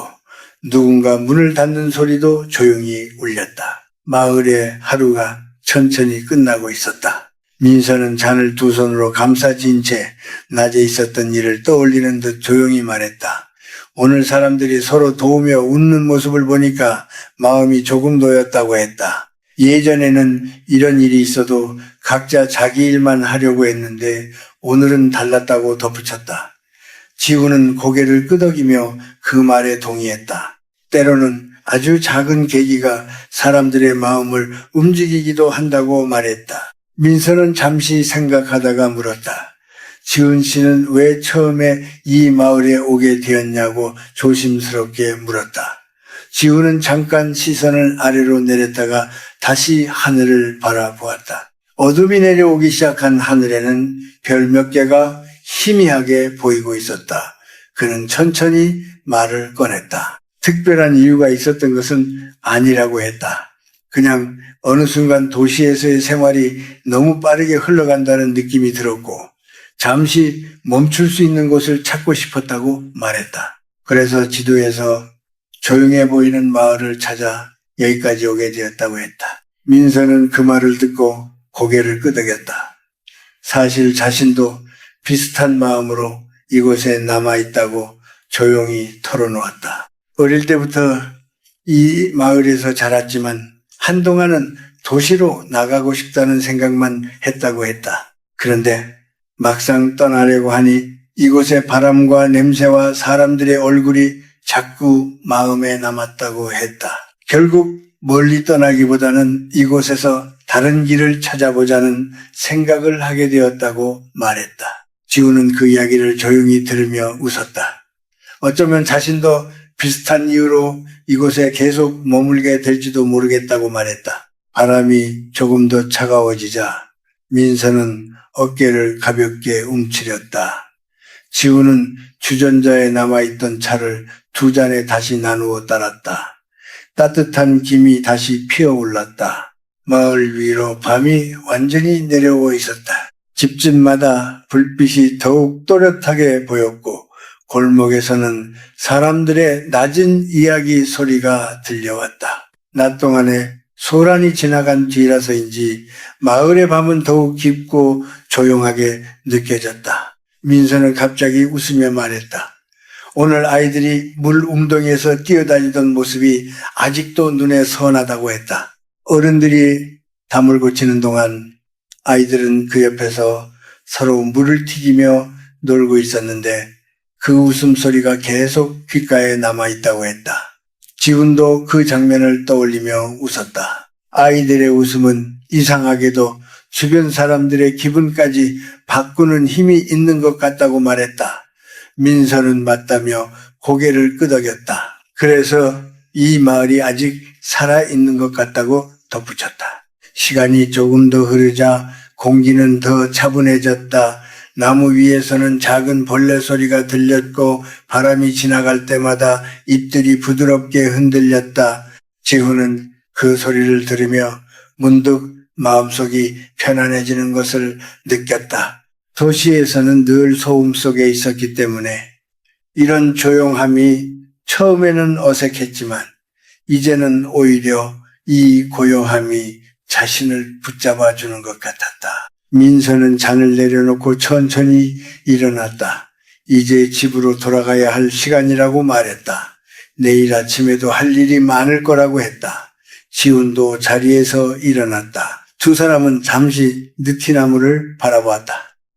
누군가 문을 닫는 소리도 조용히 울렸다. 마을의 하루가 천천히 끝나고 있었다. 민서는 잔을 두 손으로 감싸진 채 낮에 있었던 일을 떠올리는 듯 조용히 말했다. 오늘 사람들이 서로 도우며 웃는 모습을 보니까 마음이 조금 놓였다고 했다. 예전에는 이런 일이 있어도 각자 자기 일만 하려고 했는데 오늘은 달랐다고 덧붙였다. 지훈은 고개를 끄덕이며 그 말에 동의했다. 때로는 아주 작은 계기가 사람들의 마음을 움직이기도 한다고 말했다. 민서는 잠시 생각하다가 물었다. 지훈 씨는 왜 처음에 이 마을에 오게 되었냐고 조심스럽게 물었다. 지훈은 잠깐 시선을 아래로 내렸다가 다시 하늘을 바라보았다. 어둠이 내려오기 시작한 하늘에는 별 몇 개가 희미하게 보이고 있었다. 그는 천천히 말을 꺼냈다. 특별한 이유가 있었던 것은 아니라고 했다. 그냥 어느 순간 도시에서의 생활이 너무 빠르게 흘러간다는 느낌이 들었고 잠시 멈출 수 있는 곳을 찾고 싶었다고 말했다. 그래서 지도에서 조용해 보이는 마을을 찾아 여기까지 오게 되었다고 했다. 민서는 그 말을 듣고 고개를 끄덕였다. 사실 자신도 비슷한 마음으로 이곳에 남아있다고 조용히 털어놓았다. 어릴 때부터 이 마을에서 자랐지만 한동안은 도시로 나가고 싶다는 생각만 했다고 했다. 그런데 막상 떠나려고 하니 이곳의 바람과 냄새와 사람들의 얼굴이 자꾸 마음에 남았다고 했다. 결국 멀리 떠나기보다는 이곳에서 다른 길을 찾아보자는 생각을 하게 되었다고 말했다. 지훈은 그 이야기를 조용히 들으며 웃었다. 어쩌면 자신도 비슷한 이유로 이곳에 계속 머물게 될지도 모르겠다고 말했다. 바람이 조금 더 차가워지자 민서는 어깨를 가볍게 움츠렸다. 지훈은 주전자에 남아있던 차를 두 잔에 다시 나누어 따랐다. 따뜻한 김이 다시 피어올랐다. 마을 위로 밤이 완전히 내려오고 있었다. 집집마다 불빛이 더욱 또렷하게 보였고 골목에서는 사람들의 낮은 이야기 소리가 들려왔다. 낮 동안에 소란이 지나간 뒤라서인지 마을의 밤은 더욱 깊고 조용하게 느껴졌다. 민서는 갑자기 웃으며 말했다. 오늘 아이들이 물 웅덩이에서 뛰어다니던 모습이 아직도 눈에 선하다고 했다. 어른들이 담을 고치는 동안 아이들은 그 옆에서 서로 물을 튀기며 놀고 있었는데 그 웃음소리가 계속 귓가에 남아있다고 했다. 지훈도 그 장면을 떠올리며 웃었다. 아이들의 웃음은 이상하게도 주변 사람들의 기분까지 바꾸는 힘이 있는 것 같다고 말했다. 민서는 맞다며 고개를 끄덕였다. 그래서 이 마을이 아직 살아있는 것 같다고 덧붙였다. 시간이 조금 더 흐르자 공기는 더 차분해졌다. 나무 위에서는 작은 벌레 소리가 들렸고 바람이 지나갈 때마다 잎들이 부드럽게 흔들렸다. 지훈은 그 소리를 들으며 문득 마음속이 편안해지는 것을 느꼈다. 도시에서는 늘 소음 속에 있었기 때문에 이런 조용함이 처음에는 어색했지만 이제는 오히려 이 고요함이 자신을 붙잡아 주는 것 같았다. 민서는 잔을 내려놓고 천천히 일어났다. 이제 집으로 돌아가야 할 시간이라고 말했다. 내일 아침에도 할 일이 많을 거라고 했다. 지훈도 자리에서 일어났다. 두 사람은 잠시 느티나무를 바라보았다.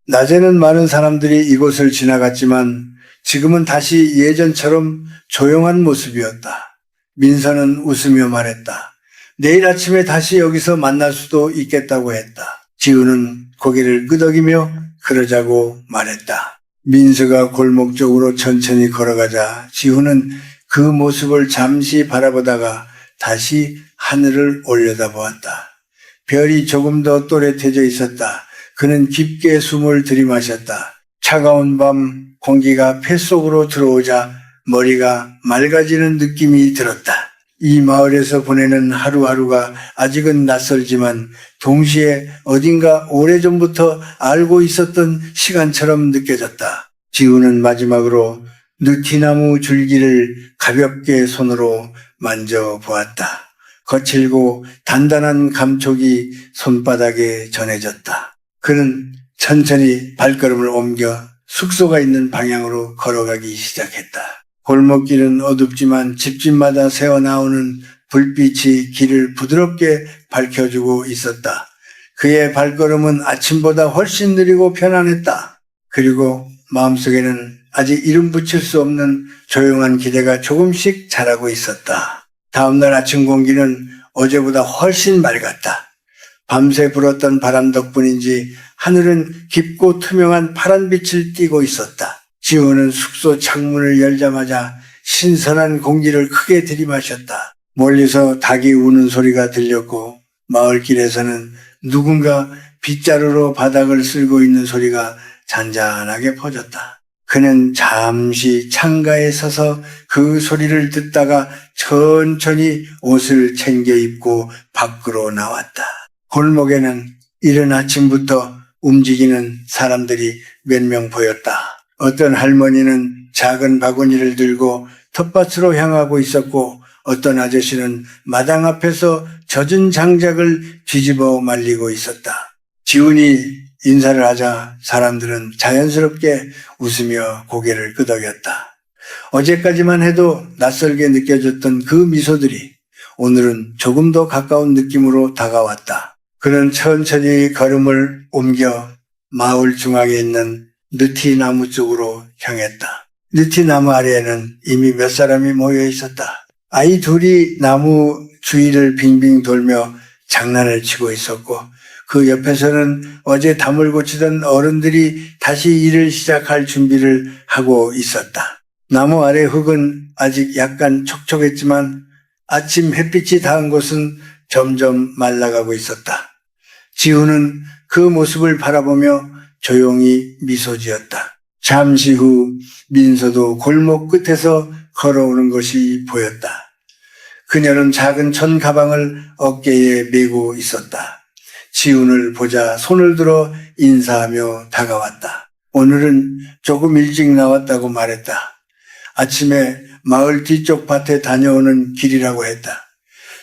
낮에는 많은 사람들이 이곳을 지나갔지만 지금은 다시 예전처럼 조용한 모습이었다. 민서는 웃으며 말했다. 내일 아침에 다시 여기서 만날 수도 있겠다고 했다. 지훈은 고개를 끄덕이며 그러자고 말했다. 민서가 골목 쪽으로 천천히 걸어가자 지훈은 그 모습을 잠시 바라보다가 다시 하늘을 올려다보았다. 별이 조금 더 또렷해져 있었다. 그는 깊게 숨을 들이마셨다. 차가운 밤 공기가 폐 속으로 들어오자 머리가 맑아지는 느낌이 들었다. 이 마을에서 보내는 하루하루가 아직은 낯설지만 동시에 어딘가 오래전부터 알고 있었던 시간처럼 느껴졌다. 지훈은 마지막으로 느티나무 줄기를 가볍게 손으로 만져보았다. 거칠고 단단한 감촉이 손바닥에 전해졌다. 그는 천천히 발걸음을 옮겨 숙소가 있는 방향으로 걸어가기 시작했다. 골목길은 어둡지만 집집마다 새어나오는 불빛이 길을 부드럽게 밝혀주고 있었다. 그의 발걸음은 아침보다 훨씬 느리고 편안했다. 그리고 마음속에는 아직 이름 붙일 수 없는 조용한 기대가 조금씩 자라고 있었다. 다음날 아침 공기는 어제보다 훨씬 맑았다. 밤새 불었던 바람 덕분인지 하늘은 깊고 투명한 파란 빛을 띠고 있었다. 지훈은 숙소 창문을 열자마자 신선한 공기를 크게 들이마셨다. 멀리서 닭이 우는 소리가 들렸고 마을길에서는 누군가 빗자루로 바닥을 쓸고 있는 소리가 잔잔하게 퍼졌다. 그는 잠시 창가에 서서 그 소리를 듣다가 천천히 옷을 챙겨 입고 밖으로 나왔다. 골목에는 이른 아침부터 움직이는 사람들이 몇 명 보였다. 어떤 할머니는 작은 바구니를 들고 텃밭으로 향하고 있었고 어떤 아저씨는 마당 앞에서 젖은 장작을 뒤집어 말리고 있었다. 지훈이 인사를 하자 사람들은 자연스럽게 웃으며 고개를 끄덕였다. 어제까지만 해도 낯설게 느껴졌던 그 미소들이 오늘은 조금 더 가까운 느낌으로 다가왔다. 그는 천천히 걸음을 옮겨 마을 중앙에 있는 느티나무 쪽으로 향했다. 느티나무 아래에는 이미 몇 사람이 모여 있었다. 아이 둘이 나무 주위를 빙빙 돌며 장난을 치고 있었고 그 옆에서는 어제 담을 고치던 어른들이 다시 일을 시작할 준비를 하고 있었다. 나무 아래 흙은 아직 약간 촉촉했지만 아침 햇빛이 닿은 곳은 점점 말라가고 있었다. 지훈은 그 모습을 바라보며 조용히 미소 지었다. 잠시 후 민서도 골목 끝에서 걸어오는 것이 보였다. 그녀는 작은 천 가방을 어깨에 메고 있었다. 지훈을 보자 손을 들어 인사하며 다가왔다. 오늘은 조금 일찍 나왔다고 말했다. 아침에 마을 뒤쪽 밭에 다녀오는 길이라고 했다.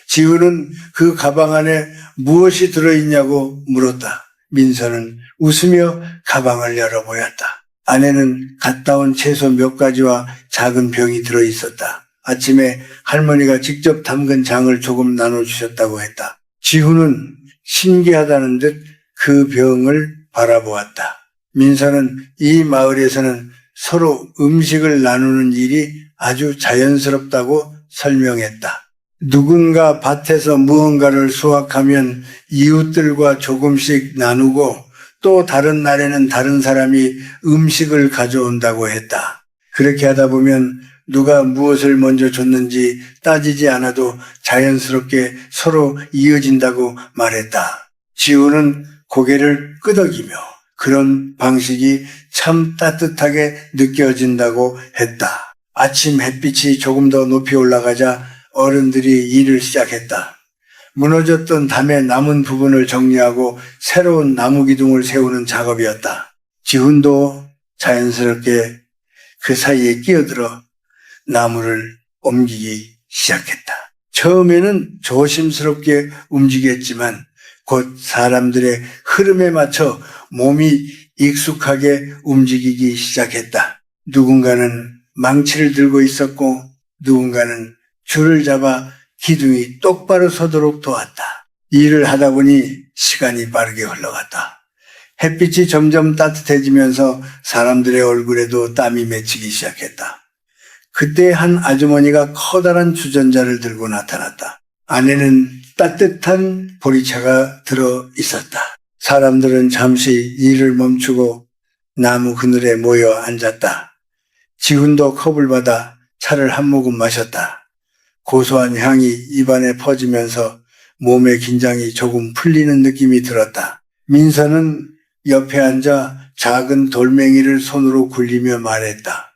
지훈은 그 가방 안에 무엇이 들어있냐고 물었다. 민서는 웃으며 가방을 열어보였다. 안에는 갓 따온 채소 몇 가지와 작은 병이 들어있었다. 아침에 할머니가 직접 담근 장을 조금 나눠주셨다고 했다. 지훈은 신기하다는 듯 그 병을 바라보았다. 민서는 이 마을에서는 서로 음식을 나누는 일이 아주 자연스럽다고 설명했다. 누군가 밭에서 무언가를 수확하면 이웃들과 조금씩 나누고 또 다른 날에는 다른 사람이 음식을 가져온다고 했다. 그렇게 하다 보면 누가 무엇을 먼저 줬는지 따지지 않아도 자연스럽게 서로 이어진다고 말했다. 지훈은 고개를 끄덕이며 그런 방식이 참 따뜻하게 느껴진다고 했다. 아침 햇빛이 조금 더 높이 올라가자 어른들이 일을 시작했다. 무너졌던 담의 남은 부분을 정리하고 새로운 나무 기둥을 세우는 작업이었다. 지훈도 자연스럽게 그 사이에 끼어들어 나무를 옮기기 시작했다. 처음에는 조심스럽게 움직였지만 곧 사람들의 흐름에 맞춰 몸이 익숙하게 움직이기 시작했다. 누군가는 망치를 들고 있었고 누군가는 줄을 잡아 기둥이 똑바로 서도록 도왔다. 일을 하다 보니 시간이 빠르게 흘러갔다. 햇빛이 점점 따뜻해지면서 사람들의 얼굴에도 땀이 맺히기 시작했다. 그때 한 아주머니가 커다란 주전자를 들고 나타났다. 안에는 따뜻한 보리차가 들어 있었다. 사람들은 잠시 일을 멈추고 나무 그늘에 모여 앉았다. 지훈도 컵을 받아 차를 한 모금 마셨다. 고소한 향이 입안에 퍼지면서 몸의 긴장이 조금 풀리는 느낌이 들었다. 민서는 옆에 앉아 작은 돌멩이를 손으로 굴리며 말했다.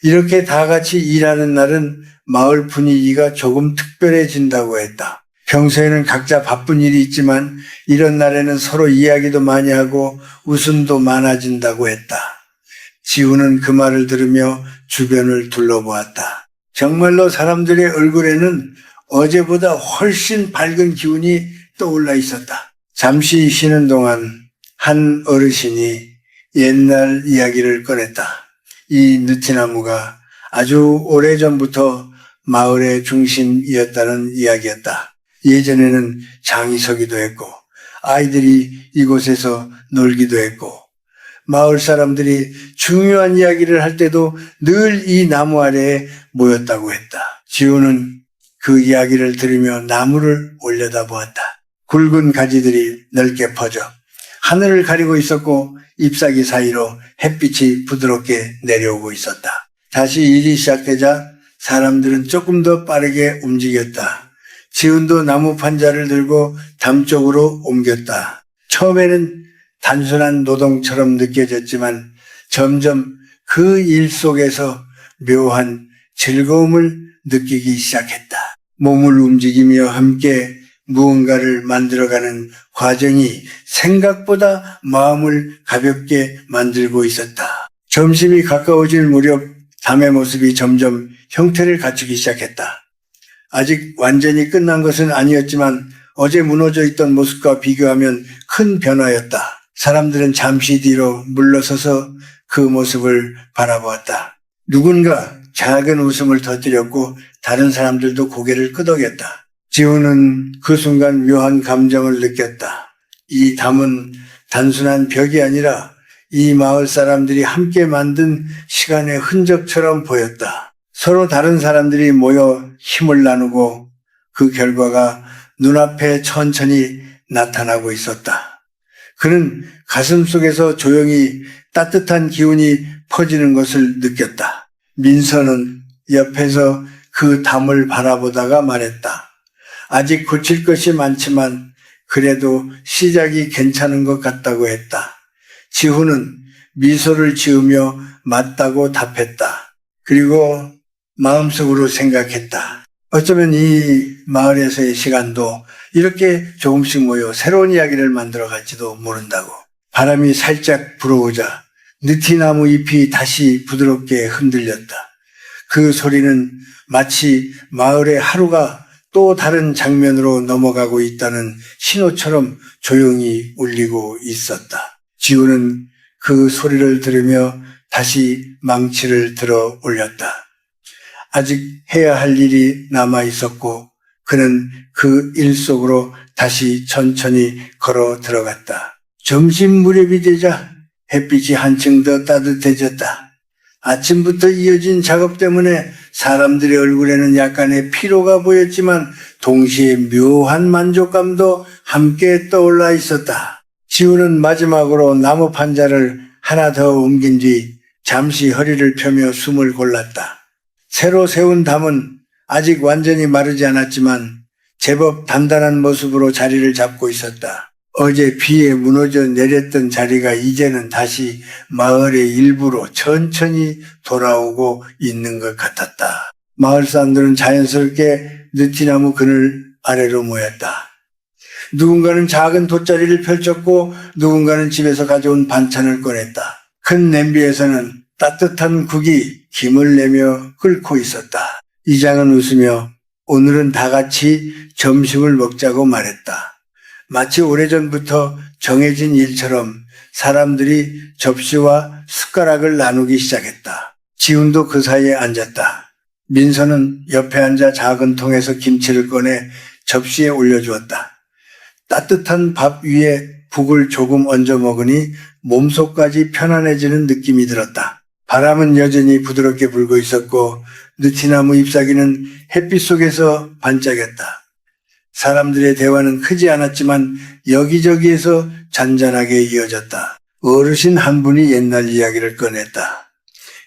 이렇게 다 같이 일하는 날은 마을 분위기가 조금 특별해진다고 했다. 평소에는 각자 바쁜 일이 있지만 이런 날에는 서로 이야기도 많이 하고 웃음도 많아진다고 했다. 지훈은 그 말을 들으며 주변을 둘러보았다. 정말로 사람들의 얼굴에는 어제보다 훨씬 밝은 기운이 떠올라 있었다. 잠시 쉬는 동안 한 어르신이 옛날 이야기를 꺼냈다. 이 느티나무가 아주 오래전부터 마을의 중심이었다는 이야기였다. 예전에는 장이 서기도 했고 아이들이 이곳에서 놀기도 했고 마을 사람들이 중요한 이야기를 할 때도 늘 이 나무 아래에 모였다고 했다. 지훈은 그 이야기를 들으며 나무를 올려다보았다. 굵은 가지들이 넓게 퍼져 하늘을 가리고 있었고 잎사귀 사이로 햇빛이 부드럽게 내려오고 있었다. 다시 일이 시작되자 사람들은 조금 더 빠르게 움직였다. 지훈도 나무 판자를 들고 담 쪽으로 옮겼다. 처음에는 단순한 노동처럼 느껴졌지만 점점 그 일 속에서 묘한 즐거움을 느끼기 시작했다. 몸을 움직이며 함께 무언가를 만들어가는 과정이 생각보다 마음을 가볍게 만들고 있었다. 점심이 가까워질 무렵 담의 모습이 점점 형태를 갖추기 시작했다. 아직 완전히 끝난 것은 아니었지만 어제 무너져 있던 모습과 비교하면 큰 변화였다. 사람들은 잠시 뒤로 물러서서 그 모습을 바라보았다. 누군가 작은 웃음을 터뜨렸고 다른 사람들도 고개를 끄덕였다. 지훈은 그 순간 묘한 감정을 느꼈다. 이 담은 단순한 벽이 아니라 이 마을 사람들이 함께 만든 시간의 흔적처럼 보였다. 서로 다른 사람들이 모여 힘을 나누고 그 결과가 눈앞에 천천히 나타나고 있었다. 그는 가슴속에서 조용히 따뜻한 기운이 퍼지는 것을 느꼈다. 민서는 옆에서 그 담을 바라보다가 말했다. 아직 고칠 것이 많지만 그래도 시작이 괜찮은 것 같다고 했다. 지훈은 미소를 지으며 맞다고 답했다. 그리고 마음속으로 생각했다. 어쩌면 이 마을에서의 시간도 이렇게 조금씩 모여 새로운 이야기를 만들어 갈지도 모른다고. 바람이 살짝 불어오자 느티나무 잎이 다시 부드럽게 흔들렸다. 그 소리는 마치 마을의 하루가 또 다른 장면으로 넘어가고 있다는 신호처럼 조용히 울리고 있었다. 지훈은 그 소리를 들으며 다시 망치를 들어 올렸다. 아직 해야 할 일이 남아 있었고 그는 그 일 속으로 다시 천천히 걸어 들어갔다. 점심 무렵이 되자 햇빛이 한층 더 따뜻해졌다. 아침부터 이어진 작업 때문에 사람들의 얼굴에는 약간의 피로가 보였지만 동시에 묘한 만족감도 함께 떠올라 있었다. 지훈은 마지막으로 나무 판자를 하나 더 옮긴 뒤 잠시 허리를 펴며 숨을 골랐다. 새로 세운 담은 아직 완전히 마르지 않았지만 제법 단단한 모습으로 자리를 잡고 있었다. 어제 비에 무너져 내렸던 자리가 이제는 다시 마을의 일부로 천천히 돌아오고 있는 것 같았다. 마을 사람들은 자연스럽게 느티나무 그늘 아래로 모였다. 누군가는 작은 돗자리를 펼쳤고 누군가는 집에서 가져온 반찬을 꺼냈다. 큰 냄비에서는 따뜻한 국이 김을 내며 끓고 있었다. 이장은 웃으며 오늘은 다 같이 점심을 먹자고 말했다. 마치 오래전부터 정해진 일처럼 사람들이 접시와 숟가락을 나누기 시작했다. 지훈도 그 사이에 앉았다. 민서는 옆에 앉아 작은 통에서 김치를 꺼내 접시에 올려주었다. 따뜻한 밥 위에 국을 조금 얹어 먹으니 몸속까지 편안해지는 느낌이 들었다. 바람은 여전히 부드럽게 불고 있었고 느티나무 잎사귀는 햇빛 속에서 반짝였다. 사람들의 대화는 크지 않았지만 여기저기에서 잔잔하게 이어졌다. 어르신 한 분이 옛날 이야기를 꺼냈다.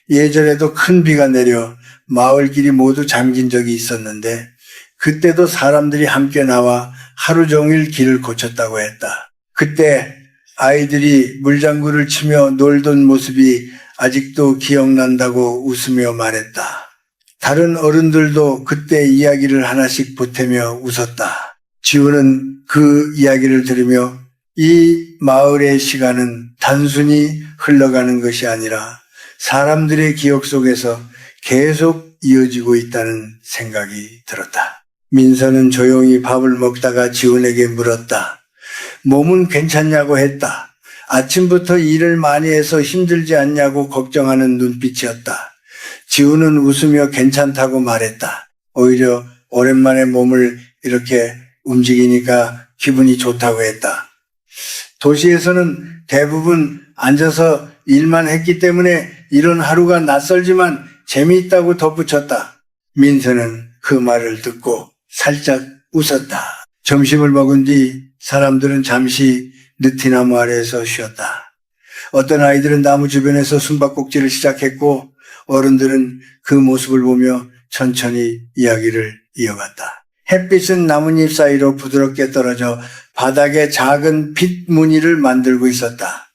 예전에도 큰 비가 내려 마을길이 모두 잠긴 적이 있었는데 그때도 사람들이 함께 나와 하루 종일 길을 고쳤다고 했다. 그때 아이들이 물장구를 치며 놀던 모습이 아직도 기억난다고 웃으며 말했다. 다른 어른들도 그때 이야기를 하나씩 보태며 웃었다. 지훈은 그 이야기를 들으며 이 마을의 시간은 단순히 흘러가는 것이 아니라 사람들의 기억 속에서 계속 이어지고 있다는 생각이 들었다. 민서는 조용히 밥을 먹다가 지훈에게 물었다. 몸은 괜찮냐고 했다. 아침부터 일을 많이 해서 힘들지 않냐고 걱정하는 눈빛이었다. 지훈은 웃으며 괜찮다고 말했다. 오히려 오랜만에 몸을 이렇게 움직이니까 기분이 좋다고 했다. 도시에서는 대부분 앉아서 일만 했기 때문에 이런 하루가 낯설지만 재미있다고 덧붙였다. 민서는 그 말을 듣고 살짝 웃었다. 점심을 먹은 뒤 사람들은 잠시 느티나무 아래에서 쉬었다. 어떤 아이들은 나무 주변에서 숨바꼭질을 시작했고 어른들은 그 모습을 보며 천천히 이야기를 이어갔다. 햇빛은 나뭇잎 사이로 부드럽게 떨어져 바닥에 작은 빛 무늬를 만들고 있었다.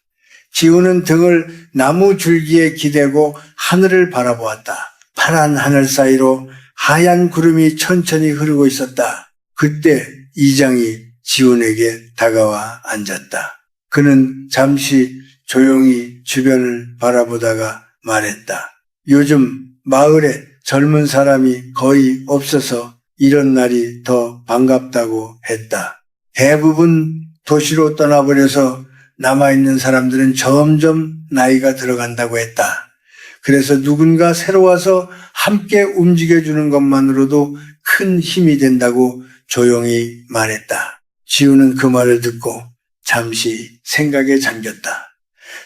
지훈은 등을 나무 줄기에 기대고 하늘을 바라보았다. 파란 하늘 사이로 하얀 구름이 천천히 흐르고 있었다. 그때 이장이 지훈에게 다가와 앉았다. 그는 잠시 조용히 주변을 바라보다가 말했다. 요즘 마을에 젊은 사람이 거의 없어서 이런 날이 더 반갑다고 했다. 대부분 도시로 떠나버려서 남아있는 사람들은 점점 나이가 들어간다고 했다. 그래서 누군가 새로 와서 함께 움직여주는 것만으로도 큰 힘이 된다고 조용히 말했다. 지훈은 그 말을 듣고 잠시 생각에 잠겼다.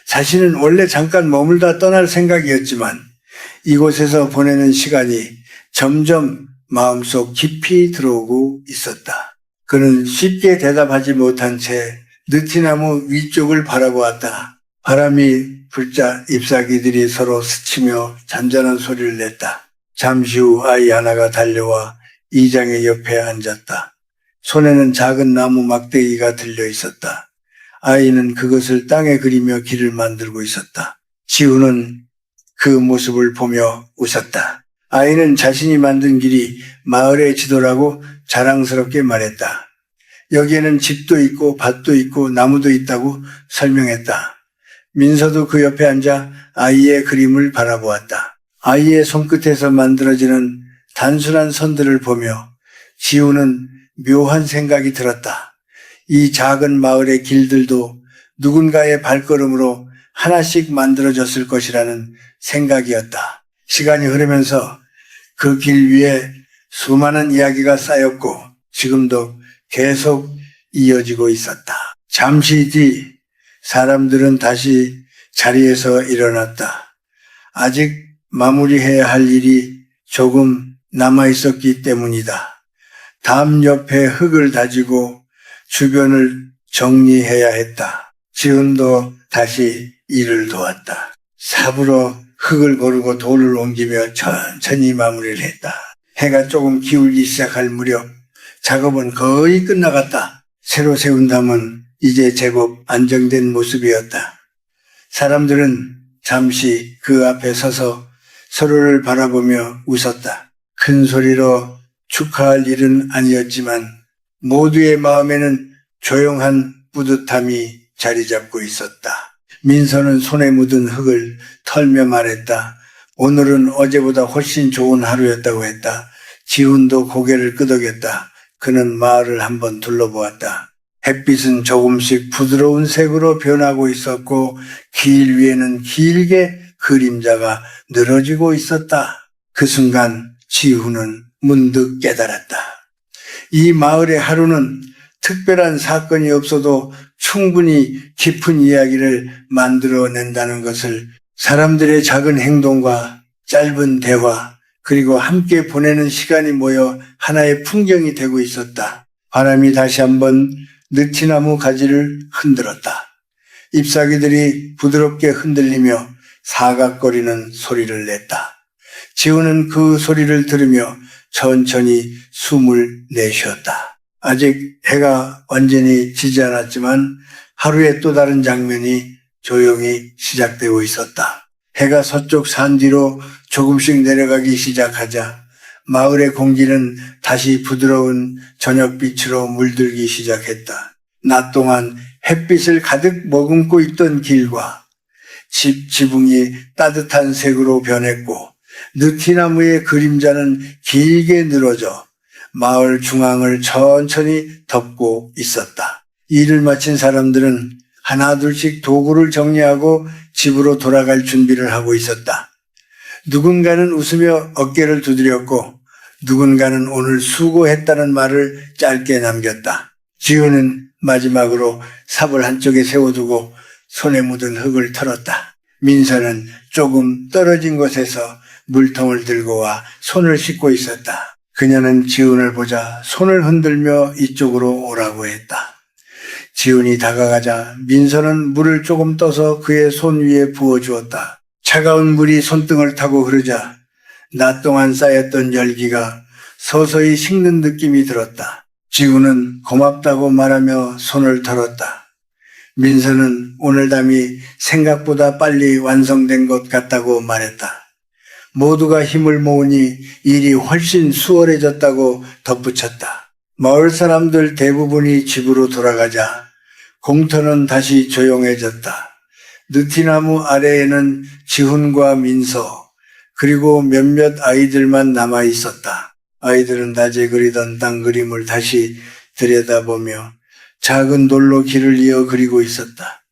자신은 원래 잠깐 머물다 떠날 생각이었지만 이곳에서 보내는 시간이 점점 마음속 깊이 들어오고 있었다. 그는 쉽게 대답하지 못한 채 느티나무 위쪽을 바라보았다. 바람이 불자 잎사귀들이 서로 스치며 잔잔한 소리를 냈다. 잠시 후 아이 하나가 달려와 이장의 옆에 앉았다. 손에는 작은 나무 막대기가 들려 있었다. 아이는 그것을 땅에 그리며 길을 만들고 있었다. 지훈은 그 모습을 보며 웃었다. 아이는 자신이 만든 길이 마을의 지도라고 자랑스럽게 말했다. 여기에는 집도 있고 밭도 있고 나무도 있다고 설명했다. 민서도 그 옆에 앉아 아이의 그림을 바라보았다. 아이의 손끝에서 만들어지는 단순한 선들을 보며 지훈은 묘한 생각이 들었다. 이 작은 마을의 길들도 누군가의 발걸음으로 하나씩 만들어졌을 것이라는 생각이었다. 시간이 흐르면서 그 길 위에 수많은 이야기가 쌓였고 지금도 계속 이어지고 있었다. 잠시 뒤 사람들은 다시 자리에서 일어났다. 아직 마무리해야 할 일이 조금 남아있었기 때문이다. 담 옆에 흙을 다지고 주변을 정리해야 했다. 지훈도 다시 일을 도왔다. 삽으로 흙을 고르고 돌을 옮기며 천천히 마무리를 했다. 해가 조금 기울기 시작할 무렵 작업은 거의 끝나갔다. 새로 세운 담은 이제 제법 안정된 모습이었다. 사람들은 잠시 그 앞에 서서 서로를 바라보며 웃었다. 큰 소리로 축하할 일은 아니었지만 모두의 마음에는 조용한 뿌듯함이 자리 잡고 있었다. 민서는 손에 묻은 흙을 털며 말했다. 오늘은 어제보다 훨씬 좋은 하루였다고 했다. 지훈도 고개를 끄덕였다. 그는 마을을 한번 둘러보았다. 햇빛은 조금씩 부드러운 색으로 변하고 있었고 길 위에는 길게 그림자가 늘어지고 있었다. 그 순간 지훈은 문득 깨달았다. 이 마을의 하루는 특별한 사건이 없어도 충분히 깊은 이야기를 만들어낸다는 것을 사람들의 작은 행동과 짧은 대화 그리고 함께 보내는 시간이 모여 하나의 풍경이 되고 있었다. 바람이 다시 한번 느티나무 가지를 흔들었다. 잎사귀들이 부드럽게 흔들리며 사각거리는 소리를 냈다. 지훈은 그 소리를 들으며 천천히 숨을 내쉬었다. 아직 해가 완전히 지지 않았지만 하루의 또 다른 장면이 조용히 시작되고 있었다. 해가 서쪽 산 뒤로 조금씩 내려가기 시작하자 마을의 공기는 다시 부드러운 저녁빛으로 물들기 시작했다. 낮 동안 햇빛을 가득 머금고 있던 길과 집 지붕이 따뜻한 색으로 변했고 느티나무의 그림자는 길게 늘어져 마을 중앙을 천천히 덮고 있었다. 일을 마친 사람들은 하나둘씩 도구를 정리하고 집으로 돌아갈 준비를 하고 있었다. 누군가는 웃으며 어깨를 두드렸고 누군가는 오늘 수고했다는 말을 짧게 남겼다. 지훈은 마지막으로 삽을 한쪽에 세워두고 손에 묻은 흙을 털었다. 민서는 조금 떨어진 곳에서 물통을 들고 와 손을 씻고 있었다. 그녀는 지훈을 보자 손을 흔들며 이쪽으로 오라고 했다. 지훈이 다가가자 민서는 물을 조금 떠서 그의 손 위에 부어주었다. 차가운 물이 손등을 타고 흐르자 낮 동안 쌓였던 열기가 서서히 식는 느낌이 들었다. 지훈은 고맙다고 말하며 손을 털었다. 민서는 오늘 담이 생각보다 빨리 완성된 것 같다고 말했다. 모두가 힘을 모으니 일이 훨씬 수월해졌다고 덧붙였다. 마을 사람들 대부분이 집으로 돌아가자 공터는 다시 조용해졌다. 느티나무 아래에는 지훈과 민서 그리고 몇몇 아이들만 남아 있었다. 아이들은 낮에 그리던 땅 그림을 다시 들여다보며 작은 돌로 길을 이어 그리고 있었다.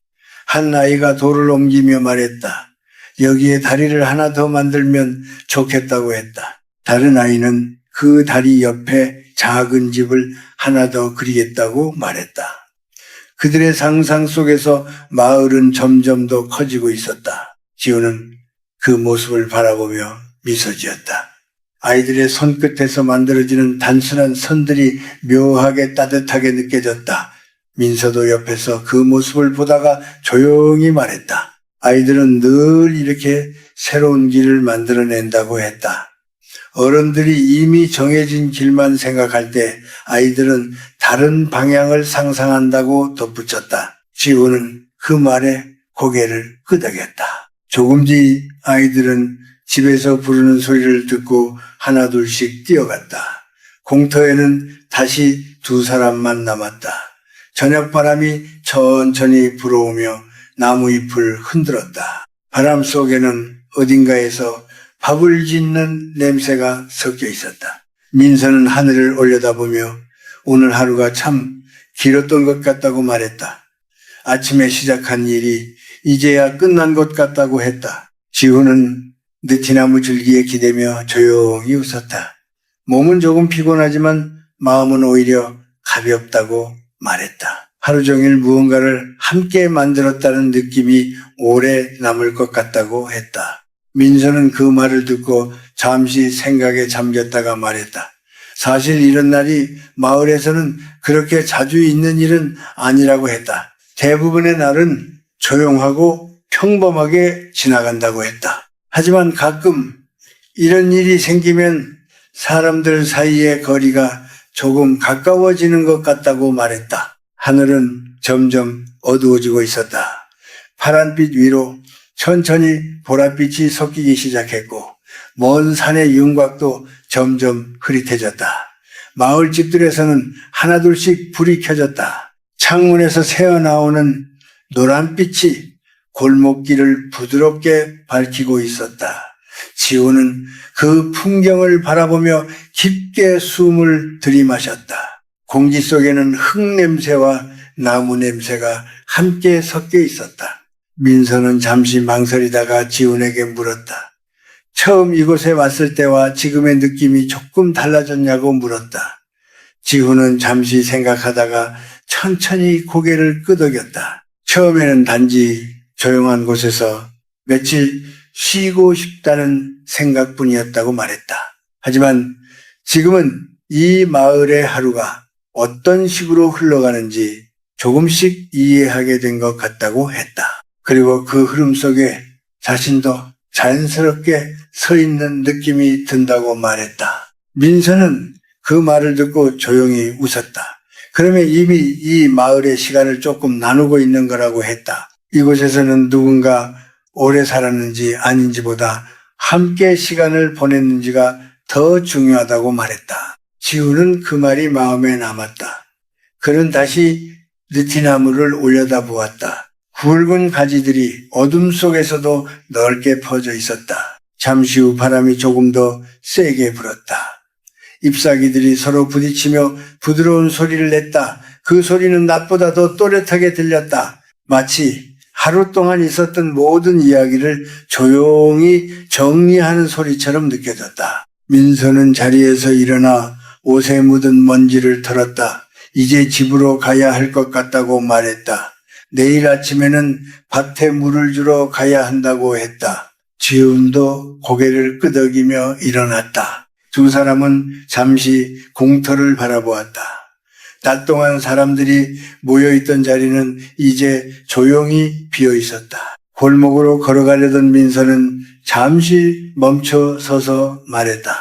한 아이가 돌을 옮기며 말했다. 여기에 다리를 하나 더 만들면 좋겠다고 했다. 다른 아이는 그 다리 옆에 작은 집을 하나 더 그리겠다고 말했다. 그들의 상상 속에서 마을은 점점 더 커지고 있었다. 지훈은 그 모습을 바라보며 미소 지었다. 아이들의 손끝에서 만들어지는 단순한 선들이 묘하게 따뜻하게 느껴졌다. 민서도 옆에서 그 모습을 보다가 조용히 말했다. 아이들은 늘 이렇게 새로운 길을 만들어낸다고 했다. 어른들이 이미 정해진 길만 생각할 때 아이들은 다른 방향을 상상한다고 덧붙였다. 지훈은 그 말에 고개를 끄덕였다. 조금 뒤 아이들은 집에서 부르는 소리를 듣고 하나둘씩 뛰어갔다. 공터에는 다시 두 사람만 남았다. 저녁바람이 천천히 불어오며 나무잎을 흔들었다. 바람 속에는 어딘가에서 밥을 짓는 냄새가 섞여 있었다. 민서는 하늘을 올려다보며 오늘 하루가 참 길었던 것 같다고 말했다. 아침에 시작한 일이 이제야 끝난 것 같다고 했다. 지훈은 느티나무 줄기에 기대며 조용히 웃었다. 몸은 조금 피곤하지만 마음은 오히려 가볍다고 말했다. 하루 종일 무언가를 함께 만들었다는 느낌이 오래 남을 것 같다고 했다. 민서는 그 말을 듣고 잠시 생각에 잠겼다가 말했다. 사실 이런 날이 마을에서는 그렇게 자주 있는 일은 아니라고 했다. 대부분의 날은 조용하고 평범하게 지나간다고 했다. 하지만 가끔 이런 일이 생기면 사람들 사이의 거리가 조금 가까워지는 것 같다고 말했다. 하늘은 점점 어두워지고 있었다. 파란빛 위로 천천히 보랏빛이 섞이기 시작했고 먼 산의 윤곽도 점점 흐릿해졌다. 마을 집들에서는 하나둘씩 불이 켜졌다. 창문에서 새어나오는 노란빛이 골목길을 부드럽게 밝히고 있었다. 지호는 그 풍경을 바라보며 깊게 숨을 들이마셨다. 공기 속에는 흙냄새와 나무 냄새가 함께 섞여 있었다. 민서는 잠시 망설이다가 지훈에게 물었다. 처음 이곳에 왔을 때와 지금의 느낌이 조금 달라졌냐고 물었다. 지훈은 잠시 생각하다가 천천히 고개를 끄덕였다. 처음에는 단지 조용한 곳에서 며칠 쉬고 싶다는 생각뿐이었다고 말했다. 하지만 지금은 이 마을의 하루가 어떤 식으로 흘러가는지 조금씩 이해하게 된 것 같다고 했다. 그리고 그 흐름 속에 자신도 자연스럽게 서 있는 느낌이 든다고 말했다. 민서는 그 말을 듣고 조용히 웃었다. 그러면 이미 이 마을의 시간을 조금 나누고 있는 거라고 했다. 이곳에서는 누군가 오래 살았는지 아닌지보다 함께 시간을 보냈는지가 더 중요하다고 말했다. 지우는 그 말이 마음에 남았다. 그는 다시 느티나무를 올려다보았다. 굵은 가지들이 어둠 속에서도 넓게 퍼져 있었다. 잠시 후 바람이 조금 더 세게 불었다. 잎사귀들이 서로 부딪히며 부드러운 소리를 냈다. 그 소리는 낮보다 더 또렷하게 들렸다. 마치 하루 동안 있었던 모든 이야기를 조용히 정리하는 소리처럼 느껴졌다. 민서는 자리에서 일어나 옷에 묻은 먼지를 털었다. 이제 집으로 가야 할 것 같다고 말했다. 내일 아침에는 밭에 물을 주러 가야 한다고 했다. 지훈도 고개를 끄덕이며 일어났다. 두 사람은 잠시 공터를 바라보았다. 낮 동안 사람들이 모여있던 자리는 이제 조용히 비어 있었다. 골목으로 걸어가려던 민서는 잠시 멈춰 서서 말했다.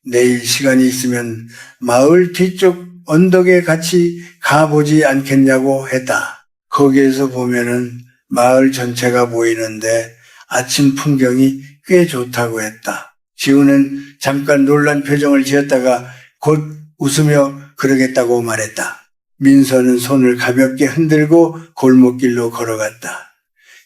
내일 시간이 있으면 마을 뒤쪽 언덕에 같이 가보지 않겠냐고 했다. 거기에서 보면은 마을 전체가 보이는데 아침 풍경이 꽤 좋다고 했다. 지우는 잠깐 놀란 표정을 지었다가 곧 웃으며 그러겠다고 말했다. 민서는 손을 가볍게 흔들고 골목길로 걸어갔다.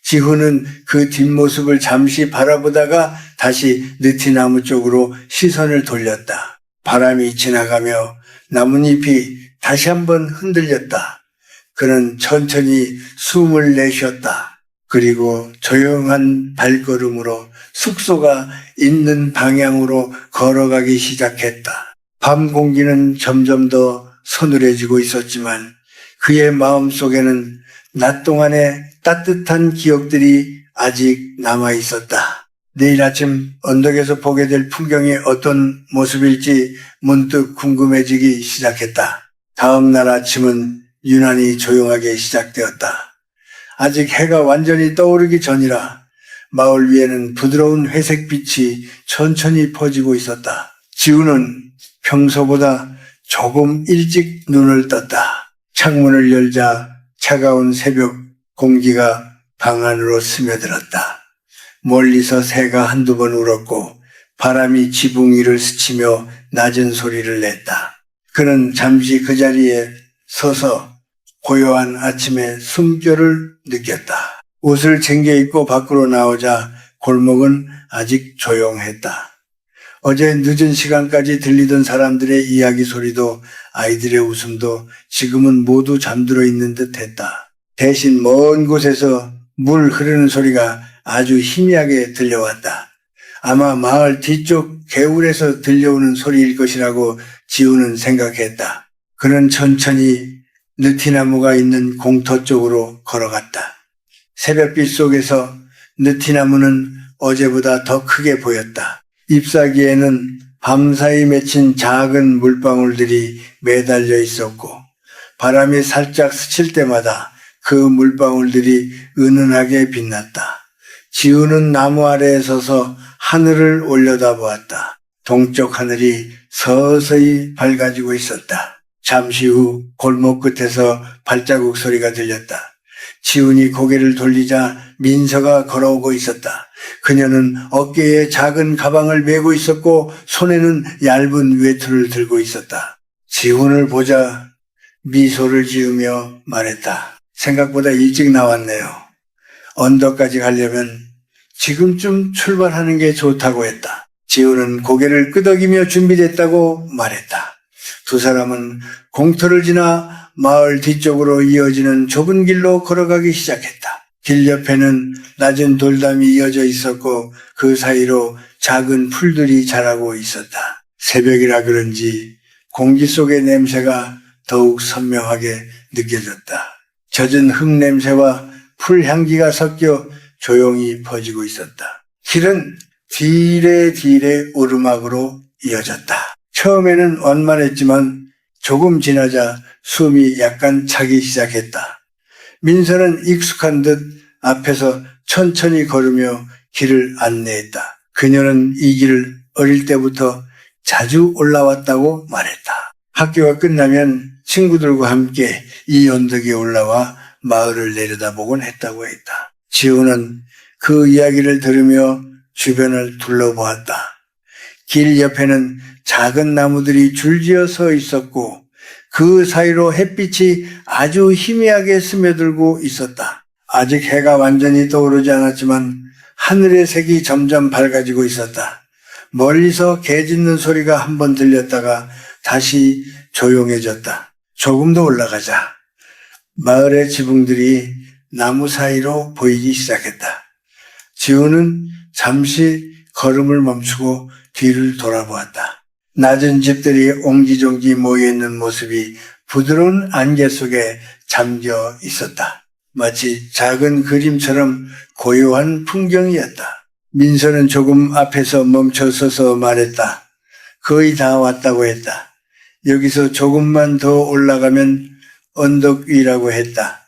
지훈은 그 뒷모습을 잠시 바라보다가 다시 느티나무 쪽으로 시선을 돌렸다. 바람이 지나가며 나뭇잎이 다시 한번 흔들렸다. 그는 천천히 숨을 내쉬었다. 그리고 조용한 발걸음으로 숙소가 있는 방향으로 걸어가기 시작했다. 밤 공기는 점점 더 서늘해지고 있었지만 그의 마음속에는 낮 동안의 따뜻한 기억들이 아직 남아 있었다. 내일 아침 언덕에서 보게 될 풍경이 어떤 모습일지 문득 궁금해지기 시작했다. 다음 날 아침은 유난히 조용하게 시작되었다. 아직 해가 완전히 떠오르기 전이라 마을 위에는 부드러운 회색빛이 천천히 퍼지고 있었다. 지우는 평소보다 조금 일찍 눈을 떴다. 창문을 열자 차가운 새벽 공기가 방 안으로 스며들었다. 멀리서 새가 한두 번 울었고 바람이 지붕 위를 스치며 낮은 소리를 냈다. 그는 잠시 그 자리에 서서 고요한 아침의 숨결을 느꼈다. 옷을 챙겨 입고 밖으로 나오자 골목은 아직 조용했다. 어제 늦은 시간까지 들리던 사람들의 이야기 소리도 아이들의 웃음도 지금은 모두 잠들어 있는 듯 했다. 대신 먼 곳에서 물 흐르는 소리가 아주 희미하게 들려왔다. 아마 마을 뒤쪽 개울에서 들려오는 소리일 것이라고 지우는 생각했다. 그는 천천히 느티나무가 있는 공터 쪽으로 걸어갔다. 새벽빛 속에서 느티나무는 어제보다 더 크게 보였다. 잎사귀에는 밤사이 맺힌 작은 물방울들이 매달려 있었고 바람이 살짝 스칠 때마다 그 물방울들이 은은하게 빛났다. 지우는 나무 아래에 서서 하늘을 올려다보았다. 동쪽 하늘이 서서히 밝아지고 있었다. 잠시 후 골목 끝에서 발자국 소리가 들렸다. 지훈이 고개를 돌리자 민서가 걸어오고 있었다. 그녀는 어깨에 작은 가방을 메고 있었고 손에는 얇은 외투를 들고 있었다. 지훈을 보자 미소를 지으며 말했다. 생각보다 일찍 나왔네요. 언덕까지 가려면 지금쯤 출발하는 게 좋다고 했다. 지우는 고개를 끄덕이며 준비됐다고 말했다. 두 사람은 공터를 지나 마을 뒤쪽으로 이어지는 좁은 길로 걸어가기 시작했다. 길 옆에는 낮은 돌담이 이어져 있었고 그 사이로 작은 풀들이 자라고 있었다. 새벽이라 그런지 공기 속의 냄새가 더욱 선명하게 느껴졌다. 젖은 흙 냄새와 풀 향기가 섞여 조용히 퍼지고 있었다. 길은 디레디레 오르막으로 이어졌다. 처음에는 완만했지만 조금 지나자 숨이 약간 차기 시작했다. 민서는 익숙한 듯 앞에서 천천히 걸으며 길을 안내했다. 그녀는 이 길을 어릴 때부터 자주 올라왔다고 말했다. 학교가 끝나면 친구들과 함께 이 언덕에 올라와 마을을 내려다보곤 했다고 했다. 지우는 그 이야기를 들으며 주변을 둘러보았다. 길 옆에는 작은 나무들이 줄지어 서 있었고 그 사이로 햇빛이 아주 희미하게 스며들고 있었다. 아직 해가 완전히 떠오르지 않았지만 하늘의 색이 점점 밝아지고 있었다. 멀리서 개 짖는 소리가 한번 들렸다가 다시 조용해졌다. 조금 더 올라가자. 마을의 지붕들이 나무 사이로 보이기 시작했다. 지우는 잠시 걸음을 멈추고 뒤를 돌아보았다. 낮은 집들이 옹기종기 모여있는 모습이 부드러운 안개 속에 잠겨 있었다. 마치 작은 그림처럼 고요한 풍경이었다. 민서는 조금 앞에서 멈춰서서 말했다. 거의 다 왔다고 했다. 여기서 조금만 더 올라가면 언덕 위라고 했다.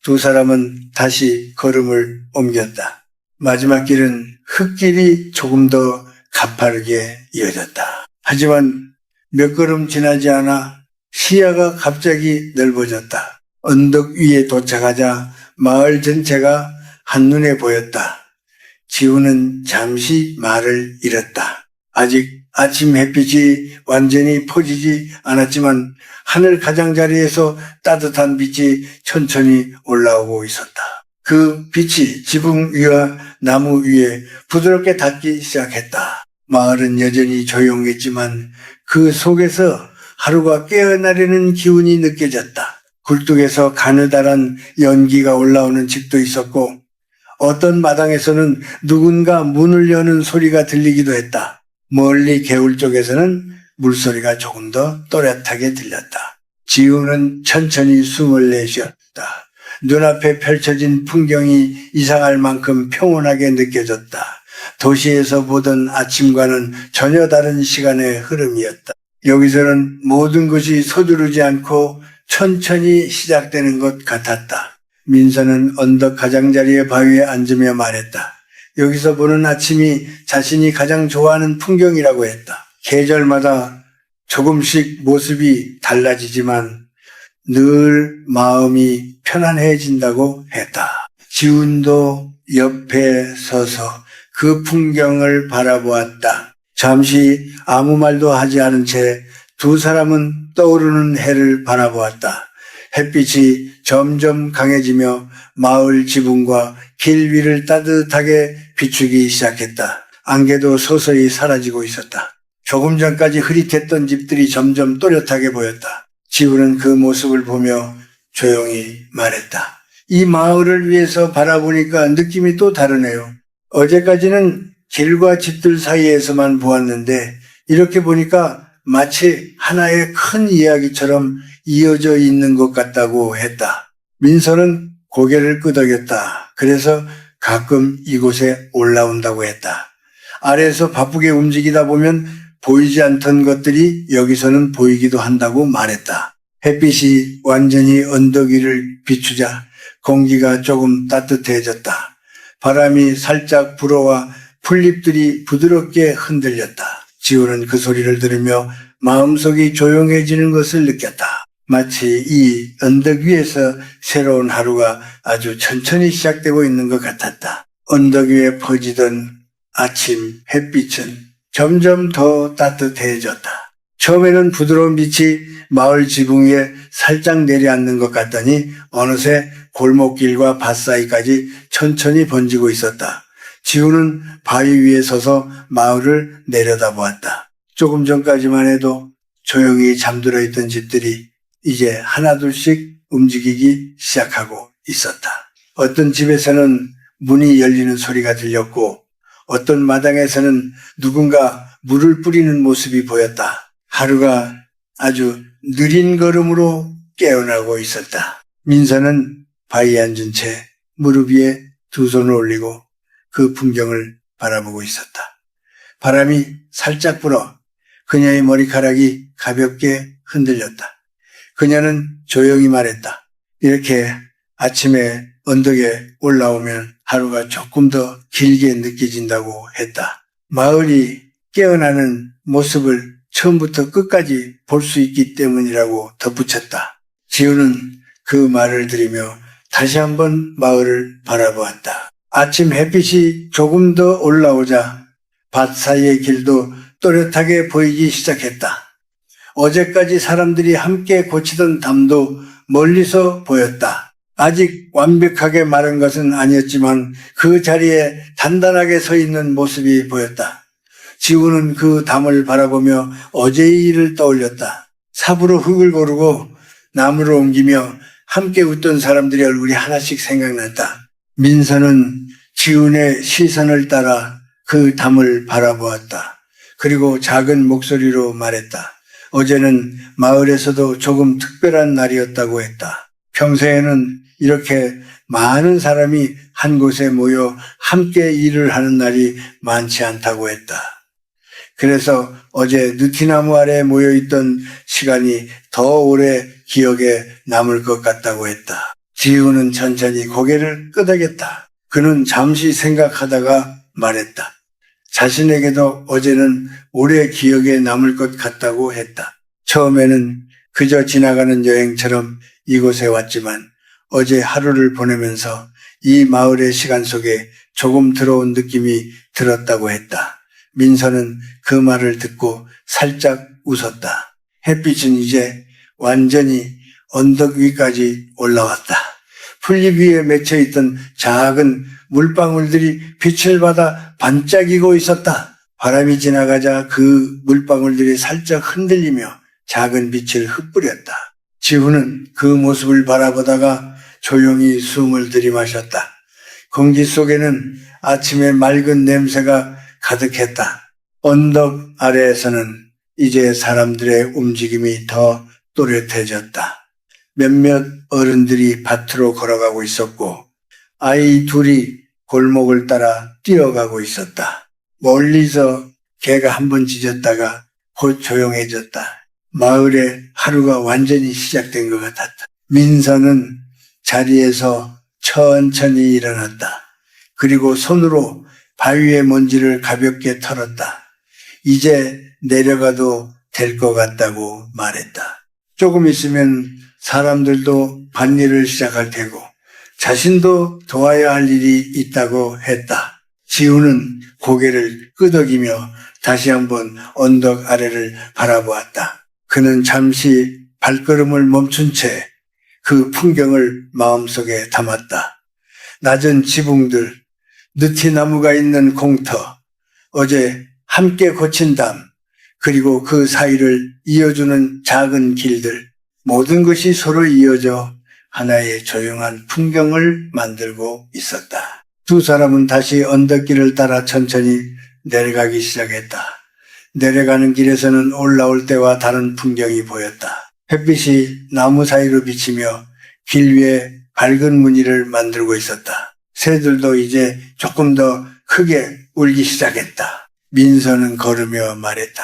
두 사람은 다시 걸음을 옮겼다. 마지막 길은 흙길이 조금 더 가파르게 이어졌다. 하지만 몇 걸음 지나지 않아 시야가 갑자기 넓어졌다. 언덕 위에 도착하자 마을 전체가 한눈에 보였다. 지우는 잠시 말을 잃었다. 아직 아침 햇빛이 완전히 퍼지지 않았지만 하늘 가장자리에서 따뜻한 빛이 천천히 올라오고 있었다. 그 빛이 지붕 위와 나무 위에 부드럽게 닿기 시작했다. 마을은 여전히 조용했지만 그 속에서 하루가 깨어나려는 기운이 느껴졌다. 굴뚝에서 가느다란 연기가 올라오는 집도 있었고 어떤 마당에서는 누군가 문을 여는 소리가 들리기도 했다. 멀리 개울 쪽에서는 물소리가 조금 더 또렷하게 들렸다. 지우는 천천히 숨을 내쉬었다. 눈앞에 펼쳐진 풍경이 이상할 만큼 평온하게 느껴졌다. 도시에서 보던 아침과는 전혀 다른 시간의 흐름이었다. 여기서는 모든 것이 서두르지 않고 천천히 시작되는 것 같았다. 민서는 언덕 가장자리의 바위에 앉으며 말했다. 여기서 보는 아침이 자신이 가장 좋아하는 풍경이라고 했다. 계절마다 조금씩 모습이 달라지지만 늘 마음이 편안해진다고 했다. 지훈도 옆에 서서 그 풍경을 바라보았다. 잠시 아무 말도 하지 않은 채 두 사람은 떠오르는 해를 바라보았다. 햇빛이 점점 강해지며 마을 지붕과 길 위를 따뜻하게 비추기 시작했다. 안개도 서서히 사라지고 있었다. 조금 전까지 흐릿했던 집들이 점점 또렷하게 보였다. 지우는 그 모습을 보며 조용히 말했다. 이 마을을 위해서 바라보니까 느낌이 또 다르네요. 어제까지는 길과 집들 사이에서만 보았는데 이렇게 보니까 마치 하나의 큰 이야기처럼 이어져 있는 것 같다고 했다. 민서는 고개를 끄덕였다. 그래서 가끔 이곳에 올라온다고 했다. 아래에서 바쁘게 움직이다 보면 보이지 않던 것들이 여기서는 보이기도 한다고 말했다. 햇빛이 완전히 언덕 위를 비추자 공기가 조금 따뜻해졌다. 바람이 살짝 불어와 풀잎들이 부드럽게 흔들렸다. 지우는 그 소리를 들으며 마음속이 조용해지는 것을 느꼈다. 마치 이 언덕 위에서 새로운 하루가 아주 천천히 시작되고 있는 것 같았다. 언덕 위에 퍼지던 아침 햇빛은 점점 더 따뜻해졌다. 처음에는 부드러운 빛이 마을 지붕 위에 살짝 내려앉는 것 같더니 어느새 골목길과 밭 사이까지 천천히 번지고 있었다. 지우는 바위 위에 서서 마을을 내려다보았다. 조금 전까지만 해도 조용히 잠들어 있던 집들이 이제 하나둘씩 움직이기 시작하고 있었다. 어떤 집에서는 문이 열리는 소리가 들렸고 어떤 마당에서는 누군가 물을 뿌리는 모습이 보였다. 하루가 아주 느린 걸음으로 깨어나고 있었다. 민서는 바위에 앉은 채 무릎 위에 두 손을 올리고 그 풍경을 바라보고 있었다. 바람이 살짝 불어 그녀의 머리카락이 가볍게 흔들렸다. 그녀는 조용히 말했다. 이렇게 아침에 언덕에 올라오면 하루가 조금 더 길게 느껴진다고 했다. 마을이 깨어나는 모습을 처음부터 끝까지 볼 수 있기 때문이라고 덧붙였다. 지우는 그 말을 들으며 다시 한번 마을을 바라보았다. 아침 햇빛이 조금 더 올라오자 밭 사이의 길도 또렷하게 보이기 시작했다. 어제까지 사람들이 함께 고치던 담도 멀리서 보였다. 아직 완벽하게 마른 것은 아니었지만 그 자리에 단단하게 서 있는 모습이 보였다. 지우는 그 담을 바라보며 어제의 일을 떠올렸다. 삽으로 흙을 고르고 나무를 옮기며 함께 웃던 사람들의 얼굴이 하나씩 생각났다. 민서는 지훈의 시선을 따라 그 담을 바라보았다. 그리고 작은 목소리로 말했다. 어제는 마을에서도 조금 특별한 날이었다고 했다. 평소에는 이렇게 많은 사람이 한 곳에 모여 함께 일을 하는 날이 많지 않다고 했다. 그래서 어제 느티나무 아래 모여있던 시간이 더 오래 기억에 남을 것 같다고 했다. 지우는 천천히 고개를 끄덕였다. 그는 잠시 생각하다가 말했다. 자신에게도 어제는 오래 기억에 남을 것 같다고 했다. 처음에는 그저 지나가는 여행처럼 이곳에 왔지만 어제 하루를 보내면서 이 마을의 시간 속에 조금 들어온 느낌이 들었다고 했다. 민서는 그 말을 듣고 살짝 웃었다. 햇빛은 이제 완전히 언덕 위까지 올라왔다. 풀잎 위에 맺혀있던 작은 물방울들이 빛을 받아 반짝이고 있었다. 바람이 지나가자 그 물방울들이 살짝 흔들리며 작은 빛을 흩뿌렸다. 지훈은 그 모습을 바라보다가 조용히 숨을 들이마셨다. 공기 속에는 아침의 맑은 냄새가 가득했다. 언덕 아래에서는 이제 사람들의 움직임이 더 또렷해졌다. 몇몇 어른들이 밭으로 걸어가고 있었고 아이 둘이 골목을 따라 뛰어가고 있었다. 멀리서 개가 한번 짖었다가 곧 조용해졌다. 마을에 하루가 완전히 시작된 것 같았다. 민서는 자리에서 천천히 일어났다. 그리고 손으로 바위의 먼지를 가볍게 털었다. 이제 내려가도 될 것 같다고 말했다. 조금 있으면 사람들도 밭일을 시작할 테고 자신도 도와야 할 일이 있다고 했다. 지우는 고개를 끄덕이며 다시 한번 언덕 아래를 바라보았다. 그는 잠시 발걸음을 멈춘 채 그 풍경을 마음속에 담았다. 낮은 지붕들, 느티나무가 있는 공터, 어제 함께 고친 담, 그리고 그 사이를 이어주는 작은 길들, 모든 것이 서로 이어져 하나의 조용한 풍경을 만들고 있었다. 두 사람은 다시 언덕길을 따라 천천히 내려가기 시작했다. 내려가는 길에서는 올라올 때와 다른 풍경이 보였다. 햇빛이 나무 사이로 비치며 길 위에 밝은 무늬를 만들고 있었다. 새들도 이제 조금 더 크게 울기 시작했다. 민서는 걸으며 말했다.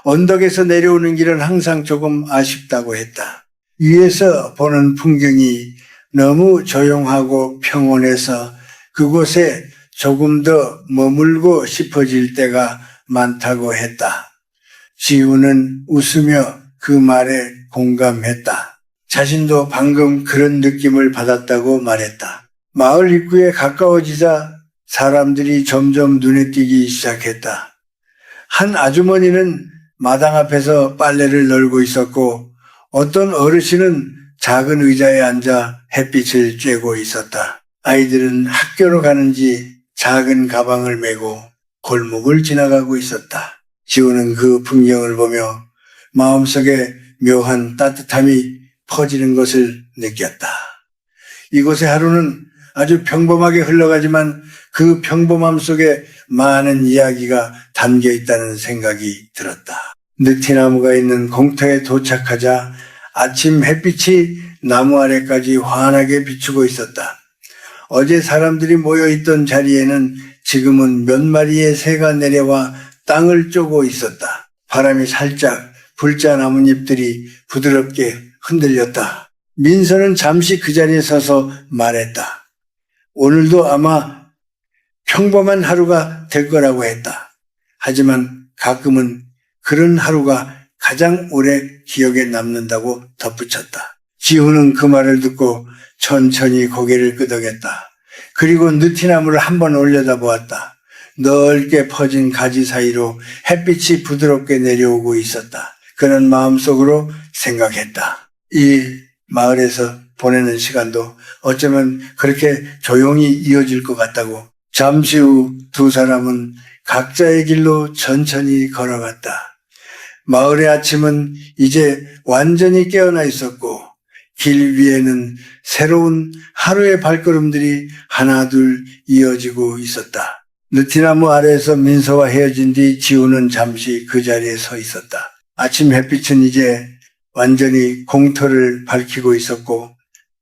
언덕에서 내려오는 길은 항상 조금 아쉽다고 했다. 위에서 보는 풍경이 너무 조용하고 평온해서 그곳에 조금 더 머물고 싶어질 때가 많다고 했다. 지우는 웃으며 그 말에 공감했다. 자신도 방금 그런 느낌을 받았다고 말했다. 마을 입구에 가까워지자 사람들이 점점 눈에 띄기 시작했다. 한 아주머니는 마당 앞에서 빨래를 널고 있었고 어떤 어르신은 작은 의자에 앉아 햇빛을 쬐고 있었다. 아이들은 학교로 가는지 작은 가방을 메고 골목을 지나가고 있었다. 지우는 그 풍경을 보며 마음속에 묘한 따뜻함이 퍼지는 것을 느꼈다. 이곳의 하루는 아주 평범하게 흘러가지만 그 평범함 속에 많은 이야기가 담겨 있다는 생각이 들었다. 느티나무가 있는 공터에 도착하자 아침 햇빛이 나무 아래까지 환하게 비추고 있었다. 어제 사람들이 모여있던 자리에는 지금은 몇 마리의 새가 내려와 땅을 쪼고 있었다. 바람이 살짝 불자 나뭇잎들이 부드럽게 흔들렸다. 민서는 잠시 그 자리에 서서 말했다. 오늘도 아마 평범한 하루가 될 거라고 했다. 하지만 가끔은 그런 하루가 가장 오래 기억에 남는다고 덧붙였다. 지우는 그 말을 듣고 천천히 고개를 끄덕였다. 그리고 느티나무를 한번 올려다보았다. 넓게 퍼진 가지 사이로 햇빛이 부드럽게 내려오고 있었다. 그는 마음속으로 생각했다. 이 마을에서 보내는 시간도 어쩌면 그렇게 조용히 이어질 것 같다고. 잠시 후 두 사람은 각자의 길로 천천히 걸어갔다. 마을의 아침은 이제 완전히 깨어나 있었고 길 위에는 새로운 하루의 발걸음들이 하나둘 이어지고 있었다. 느티나무 아래에서 민서와 헤어진 뒤 지우는 잠시 그 자리에 서 있었다. 아침 햇빛은 이제 완전히 공터를 밝히고 있었고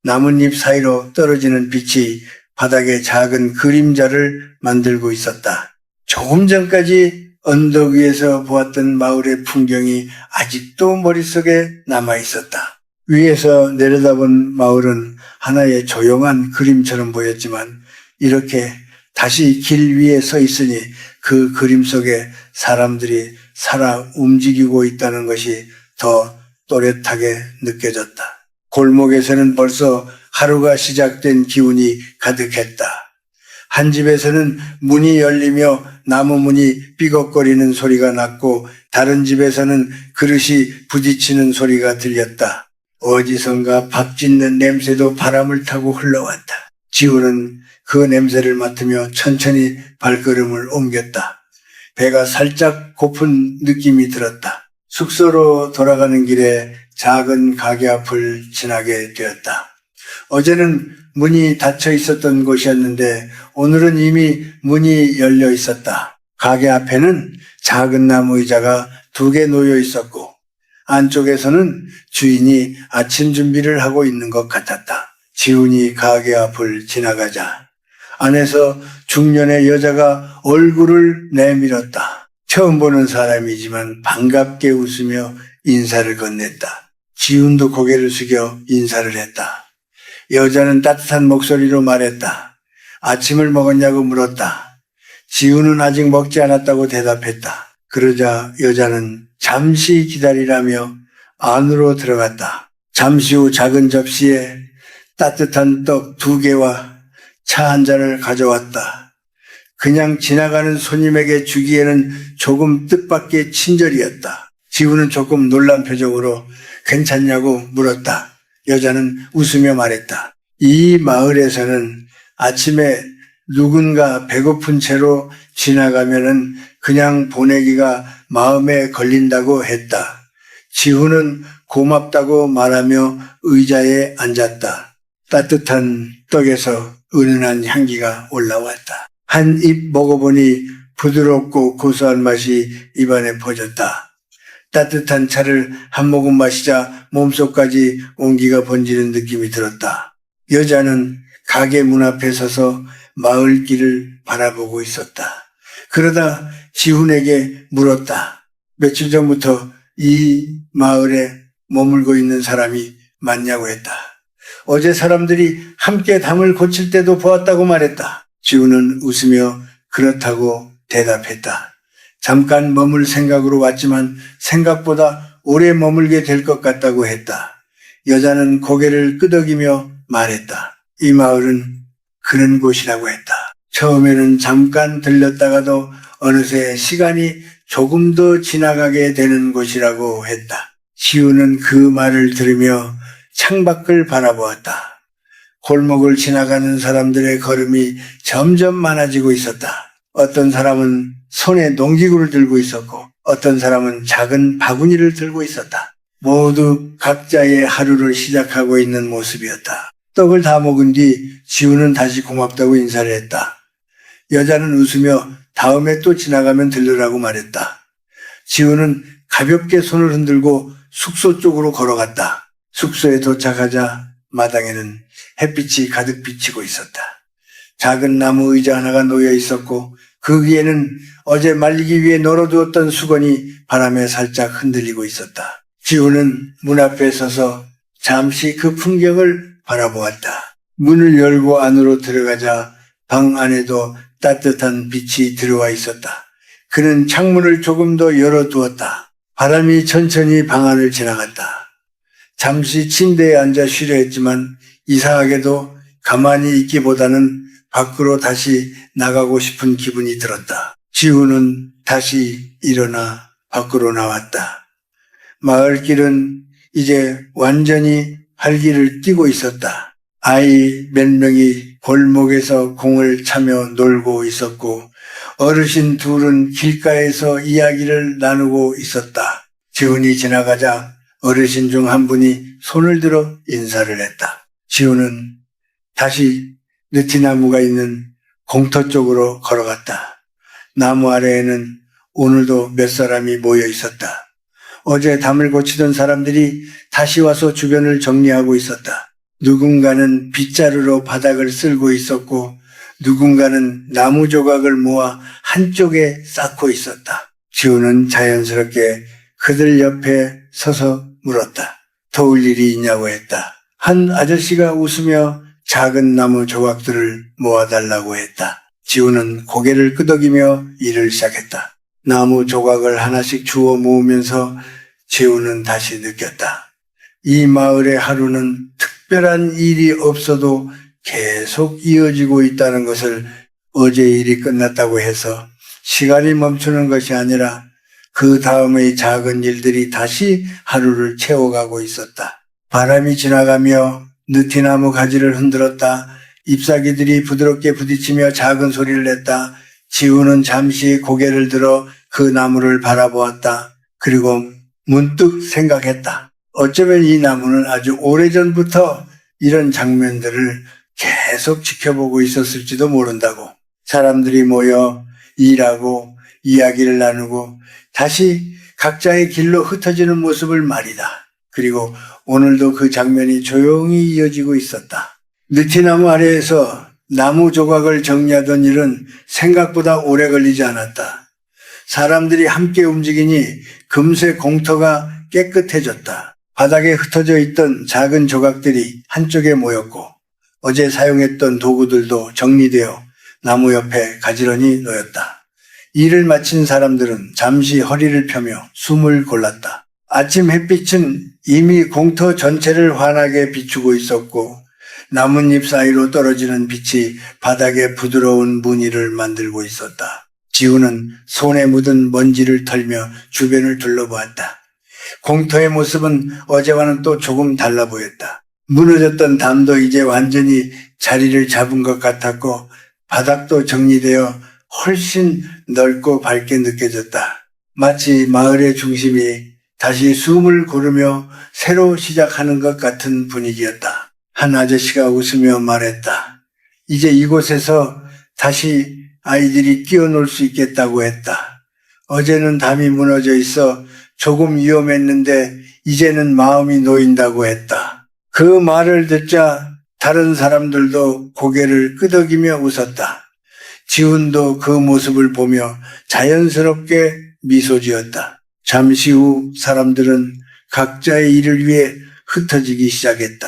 나뭇잎 사이로 떨어지는 빛이 바닥에 작은 그림자를 만들고 있었다. 조금 전까지 언덕 위에서 보았던 마을의 풍경이 아직도 머릿속에 남아 있었다. 위에서 내려다본 마을은 하나의 조용한 그림처럼 보였지만 이렇게 다시 길 위에 서 있으니 그 그림 속에 사람들이 살아 움직이고 있다는 것이 더 또렷하게 느껴졌다. 골목에서는 벌써 하루가 시작된 기운이 가득했다. 한 집에서는 문이 열리며 나무 문이 삐걱거리는 소리가 났고 다른 집에서는 그릇이 부딪히는 소리가 들렸다. 어디선가 밥 짓는 냄새도 바람을 타고 흘러왔다. 지우는 그 냄새를 맡으며 천천히 발걸음을 옮겼다. 배가 살짝 고픈 느낌이 들었다. 숙소로 돌아가는 길에 작은 가게 앞을 지나게 되었다. 어제는 문이 닫혀 있었던 곳이었는데 오늘은 이미 문이 열려 있었다. 가게 앞에는 작은 나무 의자가 2개 놓여 있었고 안쪽에서는 주인이 아침 준비를 하고 있는 것 같았다. 지훈이 가게 앞을 지나가자 안에서 중년의 여자가 얼굴을 내밀었다. 처음 보는 사람이지만 반갑게 웃으며 인사를 건넸다. 지훈도 고개를 숙여 인사를 했다. 여자는 따뜻한 목소리로 말했다. 아침을 먹었냐고 물었다. 지훈은 아직 먹지 않았다고 대답했다. 그러자 여자는 잠시 기다리라며 안으로 들어갔다. 잠시 후 작은 접시에 따뜻한 떡 2개와 차 한 잔을 가져왔다. 그냥 지나가는 손님에게 주기에는 조금 뜻밖의 친절이었다. 지훈은 조금 놀란 표정으로 괜찮냐고 물었다. 여자는 웃으며 말했다. 이 마을에서는 아침에 누군가 배고픈 채로 지나가면은 그냥 보내기가 마음에 걸린다고 했다. 지훈은 고맙다고 말하며 의자에 앉았다. 따뜻한 떡에서 은은한 향기가 올라왔다. 한 입 먹어보니 부드럽고 고소한 맛이 입안에 퍼졌다. 따뜻한 차를 한 모금 마시자 몸속까지 온기가 번지는 느낌이 들었다. 여자는 가게 문 앞에 서서 마을 길을 바라보고 있었다. 그러다 지훈에게 물었다. 며칠 전부터 이 마을에 머물고 있는 사람이 맞냐고 했다. 어제 사람들이 함께 담을 고칠 때도 보았다고 말했다. 지훈은 웃으며 그렇다고 대답했다. 잠깐 머물 생각으로 왔지만 생각보다 오래 머물게 될 것 같다고 했다. 여자는 고개를 끄덕이며 말했다. 이 마을은 그런 곳이라고 했다. 처음에는 잠깐 들렸다가도 어느새 시간이 조금 더 지나가게 되는 곳이라고 했다. 지우는 그 말을 들으며 창밖을 바라보았다. 골목을 지나가는 사람들의 걸음이 점점 많아지고 있었다. 어떤 사람은 손에 농기구를 들고 있었고 어떤 사람은 작은 바구니를 들고 있었다. 모두 각자의 하루를 시작하고 있는 모습이었다. 떡을 다 먹은 뒤 지우는 다시 고맙다고 인사를 했다. 여자는 웃으며 다음에 또 지나가면 들르라고 말했다. 지우는 가볍게 손을 흔들고 숙소 쪽으로 걸어갔다. 숙소에 도착하자 마당에는 햇빛이 가득 비치고 있었다. 작은 나무 의자 하나가 놓여 있었고 그 위에는 어제 말리기 위해 널어두었던 수건이 바람에 살짝 흔들리고 있었다. 지우는 문 앞에 서서 잠시 그 풍경을 바라보았다. 문을 열고 안으로 들어가자 방 안에도 따뜻한 빛이 들어와 있었다. 그는 창문을 조금 더 열어두었다. 바람이 천천히 방 안을 지나갔다. 잠시 침대에 앉아 쉬려 했지만 이상하게도 가만히 있기보다는 밖으로 다시 나가고 싶은 기분이 들었다. 지우는 다시 일어나 밖으로 나왔다. 마을길은 이제 완전히 활기를 띠고 있었다. 아이 몇 명이 골목에서 공을 차며 놀고 있었고 어르신 둘은 길가에서 이야기를 나누고 있었다. 지훈이 지나가자 어르신 중 한 분이 손을 들어 인사를 했다. 지훈은 다시 느티나무가 있는 공터 쪽으로 걸어갔다. 나무 아래에는 오늘도 몇 사람이 모여 있었다. 어제 담을 고치던 사람들이 다시 와서 주변을 정리하고 있었다. 누군가는 빗자루로 바닥을 쓸고 있었고 누군가는 나무 조각을 모아 한쪽에 쌓고 있었다. 지우는 자연스럽게 그들 옆에 서서 물었다. 도울 일이 있냐고 했다. 한 아저씨가 웃으며 작은 나무 조각들을 모아달라고 했다. 지우는 고개를 끄덕이며 일을 시작했다. 나무 조각을 하나씩 주워 모으면서 지우는 다시 느꼈다. 이 마을의 하루는 특별한 일이 없어도 계속 이어지고 있다는 것을 어제 일이 끝났다고 해서 시간이 멈추는 것이 아니라 그 다음의 작은 일들이 다시 하루를 채워가고 있었다. 바람이 지나가며 느티나무 가지를 흔들었다. 잎사귀들이 부드럽게 부딪히며 작은 소리를 냈다. 지우는 잠시 고개를 들어 그 나무를 바라보았다. 그리고 문득 생각했다. 어쩌면 이 나무는 아주 오래전부터 이런 장면들을 계속 지켜보고 있었을지도 모른다고. 사람들이 모여 일하고 이야기를 나누고 다시 각자의 길로 흩어지는 모습을 말이다. 그리고 오늘도 그 장면이 조용히 이어지고 있었다. 느티나무 아래에서 나무 조각을 정리하던 일은 생각보다 오래 걸리지 않았다. 사람들이 함께 움직이니 금세 공터가 깨끗해졌다. 바닥에 흩어져 있던 작은 조각들이 한쪽에 모였고 어제 사용했던 도구들도 정리되어 나무 옆에 가지런히 놓였다. 일을 마친 사람들은 잠시 허리를 펴며 숨을 골랐다. 아침 햇빛은 이미 공터 전체를 환하게 비추고 있었고 나뭇잎 사이로 떨어지는 빛이 바닥에 부드러운 무늬를 만들고 있었다. 지우는 손에 묻은 먼지를 털며 주변을 둘러보았다. 공터의 모습은 어제와는 또 조금 달라 보였다. 무너졌던 담도 이제 완전히 자리를 잡은 것 같았고 바닥도 정리되어 훨씬 넓고 밝게 느껴졌다. 마치 마을의 중심이 다시 숨을 고르며 새로 시작하는 것 같은 분위기였다. 한 아저씨가 웃으며 말했다. 이제 이곳에서 다시 아이들이 뛰어놀 수 있겠다고 했다. 어제는 담이 무너져 있어 조금 위험했는데 이제는 마음이 놓인다고 했다. 그 말을 듣자 다른 사람들도 고개를 끄덕이며 웃었다. 지훈도 그 모습을 보며 자연스럽게 미소 지었다. 잠시 후 사람들은 각자의 일을 위해 흩어지기 시작했다.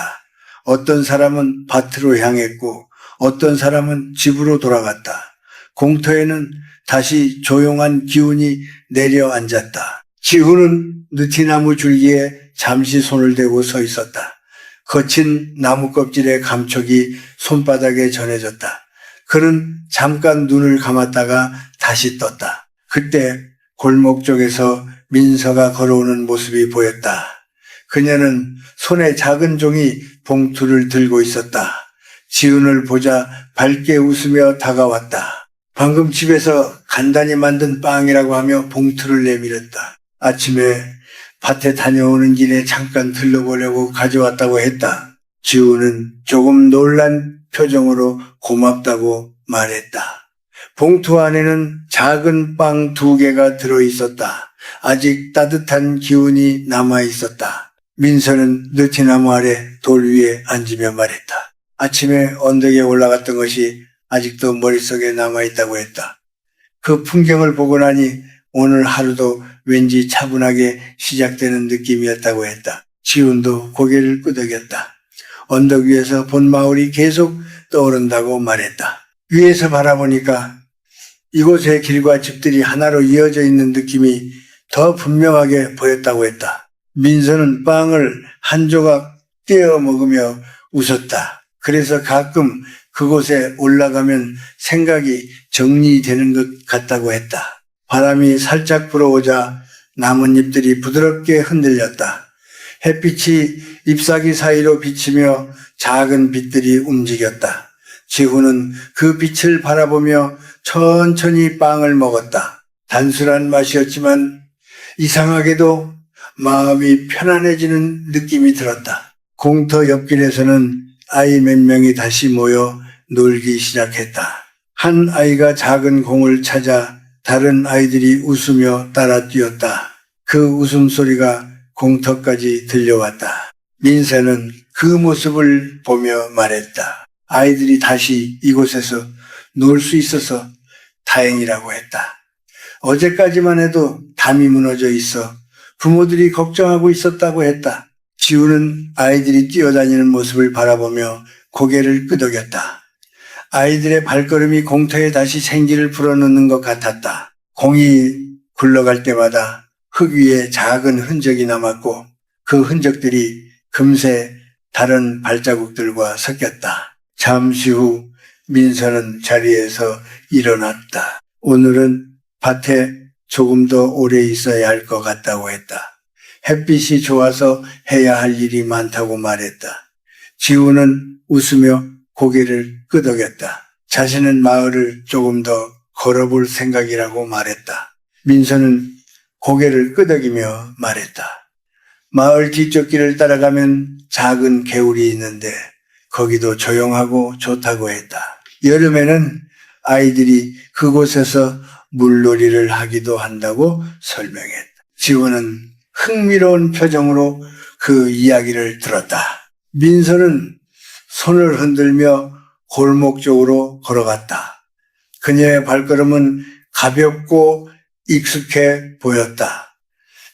어떤 사람은 밭으로 향했고 어떤 사람은 집으로 돌아갔다. 공터에는 다시 조용한 기운이 내려앉았다. 지훈은 느티나무 줄기에 잠시 손을 대고 서 있었다. 거친 나무 껍질의 감촉이 손바닥에 전해졌다. 그는 잠깐 눈을 감았다가 다시 떴다. 그때 골목 쪽에서 민서가 걸어오는 모습이 보였다. 그녀는 손에 작은 종이 봉투를 들고 있었다. 지훈을 보자 밝게 웃으며 다가왔다. 방금 집에서 간단히 만든 빵이라고 하며 봉투를 내밀었다. 아침에 밭에 다녀오는 길에 잠깐 들러보려고 가져왔다고 했다. 지훈은 조금 놀란 표정으로 고맙다고 말했다. 봉투 안에는 작은 빵 2개가 들어있었다. 아직 따뜻한 기운이 남아있었다. 민서는 느티나무 아래 돌 위에 앉으며 말했다. 아침에 언덕에 올라갔던 것이 아직도 머릿속에 남아있다고 했다. 그 풍경을 보고 나니 오늘 하루도 왠지 차분하게 시작되는 느낌이었다고 했다. 지훈도 고개를 끄덕였다. 언덕 위에서 본 마을이 계속 떠오른다고 말했다. 위에서 바라보니까 이곳의 길과 집들이 하나로 이어져 있는 느낌이 더 분명하게 보였다고 했다. 민서는 빵을 한 조각 떼어 먹으며 웃었다. 그래서 가끔 그곳에 올라가면 생각이 정리되는 것 같다고 했다. 바람이 살짝 불어오자 나뭇잎들이 부드럽게 흔들렸다. 햇빛이 잎사귀 사이로 비치며 작은 빛들이 움직였다. 지훈은 그 빛을 바라보며 천천히 빵을 먹었다. 단순한 맛이었지만 이상하게도 마음이 편안해지는 느낌이 들었다. 공터 옆길에서는 아이 몇 명이 다시 모여 놀기 시작했다. 한 아이가 작은 공을 찾아 다른 아이들이 웃으며 따라 뛰었다. 그 웃음소리가 공터까지 들려왔다. 민서는 그 모습을 보며 말했다. 아이들이 다시 이곳에서 놀 수 있어서 다행이라고 했다. 어제까지만 해도 담이 무너져 있어 부모들이 걱정하고 있었다고 했다. 지우는 아이들이 뛰어다니는 모습을 바라보며 고개를 끄덕였다. 아이들의 발걸음이 공터에 다시 생기를 불어넣는 것 같았다. 공이 굴러갈 때마다 흙 위에 작은 흔적이 남았고 그 흔적들이 금세 다른 발자국들과 섞였다. 잠시 후 민서는 자리에서 일어났다. 오늘은 밭에 조금 더 오래 있어야 할 것 같다고 했다. 햇빛이 좋아서 해야 할 일이 많다고 말했다. 지우는 웃으며 고개를 끄덕였다. 자신은 마을을 조금 더 걸어볼 생각이라고 말했다. 민서는 고개를 끄덕이며 말했다. 마을 뒤쪽 길을 따라가면 작은 개울이 있는데 거기도 조용하고 좋다고 했다. 여름에는 아이들이 그곳에서 물놀이를 하기도 한다고 설명했다. 지우는 흥미로운 표정으로 그 이야기를 들었다. 민서는 손을 흔들며 골목 쪽으로 걸어갔다. 그녀의 발걸음은 가볍고 익숙해 보였다.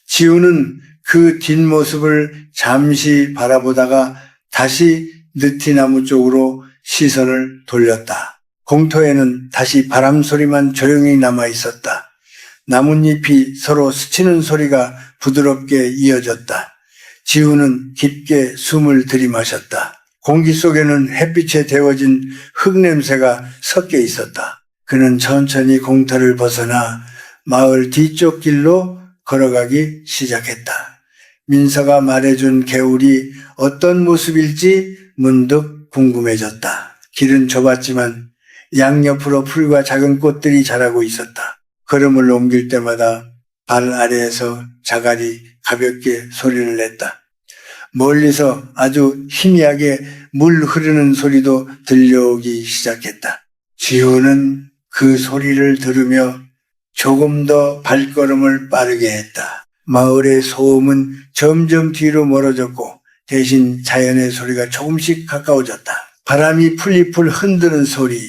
지우는 그 뒷모습을 잠시 바라보다가 다시 느티나무 쪽으로 시선을 돌렸다. 공터에는 다시 바람 소리만 조용히 남아 있었다. 나뭇잎이 서로 스치는 소리가 부드럽게 이어졌다. 지우는 깊게 숨을 들이마셨다. 공기 속에는 햇빛에 데워진 흙냄새가 섞여 있었다. 그는 천천히 공터를 벗어나 마을 뒤쪽 길로 걸어가기 시작했다. 민서가 말해준 개울이 어떤 모습일지 문득 궁금해졌다. 길은 좁았지만 양옆으로 풀과 작은 꽃들이 자라고 있었다. 걸음을 옮길 때마다 발 아래에서 자갈이 가볍게 소리를 냈다. 멀리서 아주 희미하게 물 흐르는 소리도 들려오기 시작했다. 지우는 그 소리를 들으며 조금 더 발걸음을 빠르게 했다. 마을의 소음은 점점 뒤로 멀어졌고 대신 자연의 소리가 조금씩 가까워졌다. 바람이 풀잎을 흔드는 소리,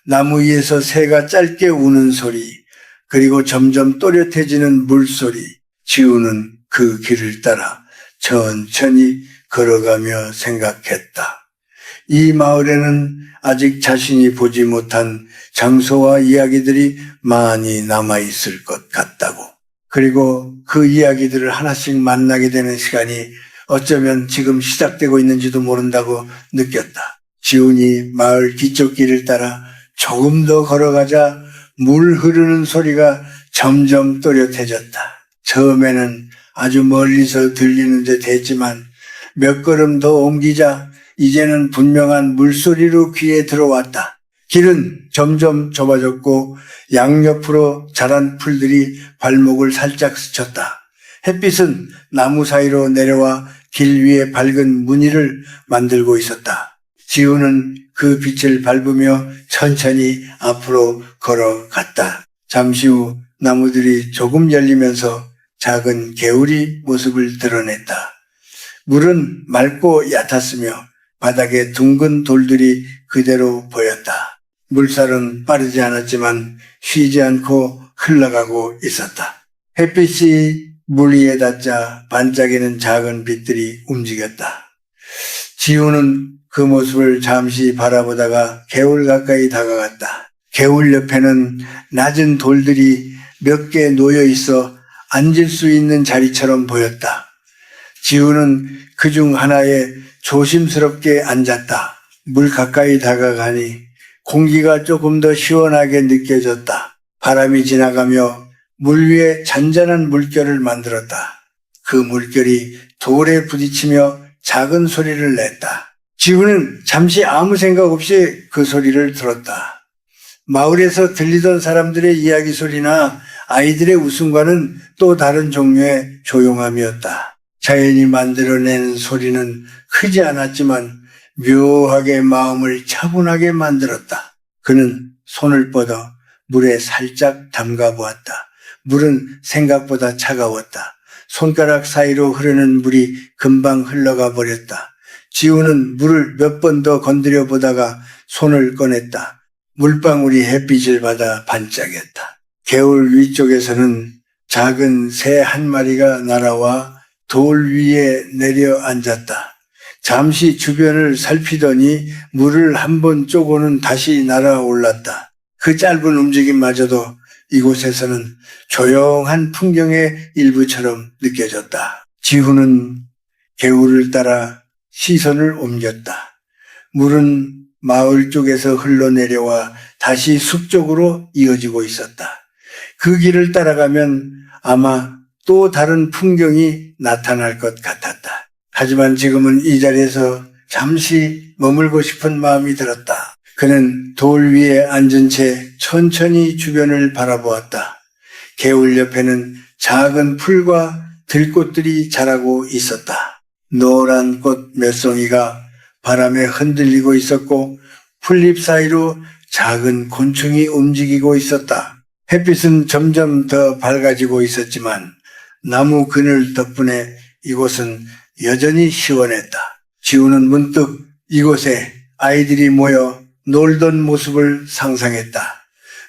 나무 위에서 새가 짧게 우는 소리, 그리고 점점 또렷해지는 물소리. 지우는 그 길을 따라 천천히 걸어가며 생각했다. 이 마을에는 아직 자신이 보지 못한 장소와 이야기들이 많이 남아있을 것 같다고. 그리고 그 이야기들을 하나씩 만나게 되는 시간이 어쩌면 지금 시작되고 있는지도 모른다고 느꼈다. 지훈이 마을 뒤쪽 길을 따라 조금 더 걸어가자 물 흐르는 소리가 점점 또렷해졌다. 처음에는 아주 멀리서 들리는 듯 했지만 몇 걸음 더 옮기자 이제는 분명한 물소리로 귀에 들어왔다. 길은 점점 좁아졌고 양옆으로 자란 풀들이 발목을 살짝 스쳤다. 햇빛은 나무 사이로 내려와 길 위에 밝은 무늬를 만들고 있었다. 지우는 그 빛을 밟으며 천천히 앞으로 걸어갔다. 잠시 후 나무들이 조금 열리면서 작은 개울이 모습을 드러냈다. 물은 맑고 얕았으며 바닥에 둥근 돌들이 그대로 보였다. 물살은 빠르지 않았지만 쉬지 않고 흘러가고 있었다. 햇빛이 물 위에 닿자 반짝이는 작은 빛들이 움직였다. 지우는 그 모습을 잠시 바라보다가 개울 가까이 다가갔다. 개울 옆에는 낮은 돌들이 몇 개 놓여 있어 앉을 수 있는 자리처럼 보였다. 지우는 그중 하나에 조심스럽게 앉았다. 물 가까이 다가가니 공기가 조금 더 시원하게 느껴졌다. 바람이 지나가며 물 위에 잔잔한 물결을 만들었다. 그 물결이 돌에 부딪히며 작은 소리를 냈다. 지우는 잠시 아무 생각 없이 그 소리를 들었다. 마을에서 들리던 사람들의 이야기 소리나 아이들의 웃음과는 또 다른 종류의 조용함이었다. 자연이 만들어내는 소리는 크지 않았지만 묘하게 마음을 차분하게 만들었다. 그는 손을 뻗어 물에 살짝 담가 보았다. 물은 생각보다 차가웠다. 손가락 사이로 흐르는 물이 금방 흘러가 버렸다. 지우는 물을 몇 번 더 건드려 보다가 손을 꺼냈다. 물방울이 햇빛을 받아 반짝였다. 개울 위쪽에서는 작은 새 한 마리가 날아와 돌 위에 내려 앉았다. 잠시 주변을 살피더니 물을 한번 쪼고는 다시 날아올랐다. 그 짧은 움직임마저도 이곳에서는 조용한 풍경의 일부처럼 느껴졌다. 지우는 개울을 따라 시선을 옮겼다. 물은 마을 쪽에서 흘러내려와 다시 숲 쪽으로 이어지고 있었다. 그 길을 따라가면 아마 또 다른 풍경이 나타날 것 같았다. 하지만 지금은 이 자리에서 잠시 머물고 싶은 마음이 들었다. 그는 돌 위에 앉은 채 천천히 주변을 바라보았다. 개울 옆에는 작은 풀과 들꽃들이 자라고 있었다. 노란 꽃 몇 송이가 바람에 흔들리고 있었고 풀잎 사이로 작은 곤충이 움직이고 있었다. 햇빛은 점점 더 밝아지고 있었지만 나무 그늘 덕분에 이곳은 여전히 시원했다. 지우는 문득 이곳에 아이들이 모여 놀던 모습을 상상했다.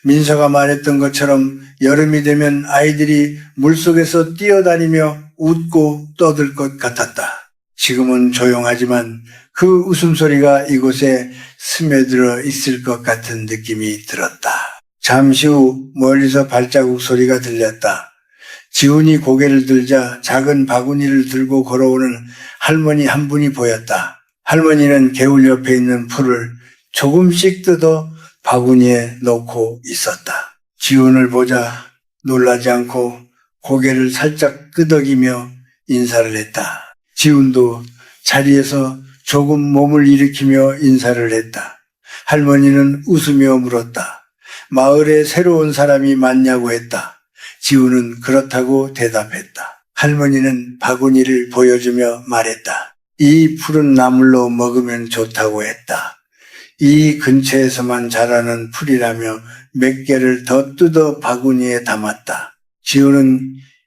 민서가 말했던 것처럼 여름이 되면 아이들이 물속에서 뛰어다니며 웃고 떠들 것 같았다. 지금은 조용하지만 그 웃음소리가 이곳에 스며들어 있을 것 같은 느낌이 들었다. 잠시 후 멀리서 발자국 소리가 들렸다. 지훈이 고개를 들자 작은 바구니를 들고 걸어오는 할머니 한 분이 보였다. 할머니는 개울 옆에 있는 풀을 조금씩 뜯어 바구니에 넣고 있었다. 지훈을 보자 놀라지 않고 고개를 살짝 끄덕이며 인사를 했다. 지훈도 자리에서 조금 몸을 일으키며 인사를 했다. 할머니는 웃으며 물었다. 마을에 새로운 사람이 맞냐고 했다. 지우는 그렇다고 대답했다. 할머니는 바구니를 보여주며 말했다. 이 푸른 나물로 먹으면 좋다고 했다. 이 근처에서만 자라는 풀이라며 몇 개를 더 뜯어 바구니에 담았다. 지우는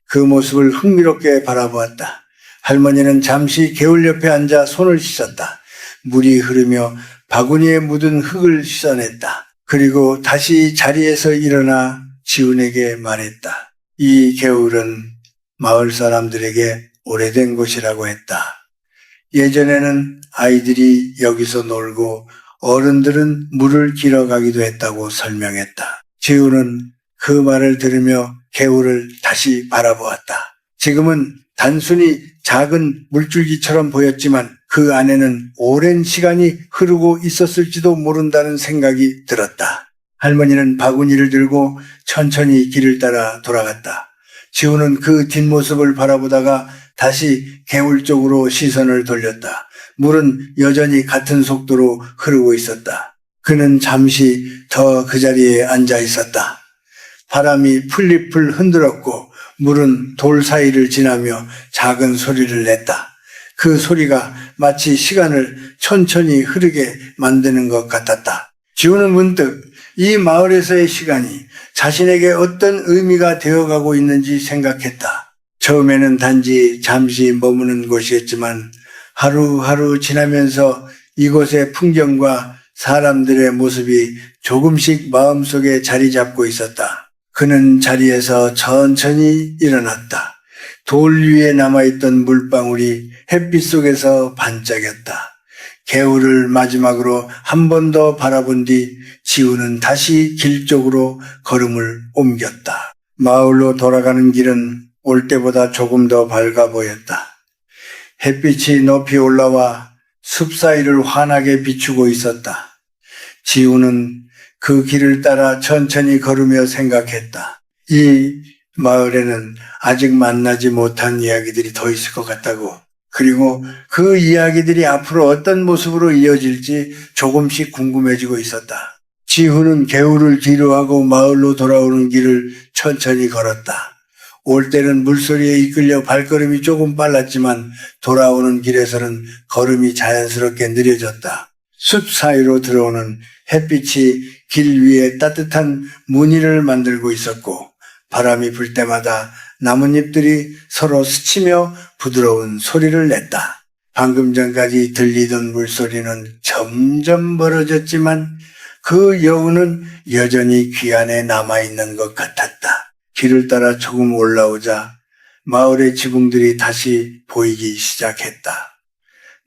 그 모습을 흥미롭게 바라보았다. 할머니는 잠시 개울 옆에 앉아 손을 씻었다. 물이 흐르며 바구니에 묻은 흙을 씻어냈다. 그리고 다시 자리에서 일어나 지훈에게 말했다. 이 개울은 마을 사람들에게 오래된 곳이라고 했다. 예전에는 아이들이 여기서 놀고 어른들은 물을 길어가기도 했다고 설명했다. 지훈은 그 말을 들으며 개울을 다시 바라보았다. 지금은 단순히 작은 물줄기처럼 보였지만 그 안에는 오랜 시간이 흐르고 있었을지도 모른다는 생각이 들었다. 할머니는 바구니를 들고 천천히 길을 따라 돌아갔다. 지우는 그 뒷모습을 바라보다가 다시 개울 쪽으로 시선을 돌렸다. 물은 여전히 같은 속도로 흐르고 있었다. 그는 잠시 더 그 자리에 앉아 있었다. 바람이 풀잎을 흔들었고 물은 돌 사이를 지나며 작은 소리를 냈다. 그 소리가 마치 시간을 천천히 흐르게 만드는 것 같았다. 지우는 문득 이 마을에서의 시간이 자신에게 어떤 의미가 되어가고 있는지 생각했다. 처음에는 단지 잠시 머무는 곳이었지만 하루하루 지나면서 이곳의 풍경과 사람들의 모습이 조금씩 마음속에 자리 잡고 있었다. 그는 자리에서 천천히 일어났다. 돌 위에 남아있던 물방울이 햇빛 속에서 반짝였다. 개울을 마지막으로 한 번 더 바라본 뒤 지우는 다시 길 쪽으로 걸음을 옮겼다. 마을로 돌아가는 길은 올 때보다 조금 더 밝아 보였다. 햇빛이 높이 올라와 숲 사이를 환하게 비추고 있었다. 지우는 그 길을 따라 천천히 걸으며 생각했다. 이 마을에는 아직 만나지 못한 이야기들이 더 있을 것 같다고. 그리고 그 이야기들이 앞으로 어떤 모습으로 이어질지 조금씩 궁금해지고 있었다. 지우는 개울을 뒤로하고 마을로 돌아오는 길을 천천히 걸었다. 올 때는 물소리에 이끌려 발걸음이 조금 빨랐지만 돌아오는 길에서는 걸음이 자연스럽게 느려졌다. 숲 사이로 들어오는 햇빛이 길 위에 따뜻한 무늬를 만들고 있었고 바람이 불 때마다 나뭇잎들이 서로 스치며 부드러운 소리를 냈다. 방금 전까지 들리던 물소리는 점점 멀어졌지만 그 여운은 여전히 귀 안에 남아있는 것 같았다. 길을 따라 조금 올라오자 마을의 지붕들이 다시 보이기 시작했다.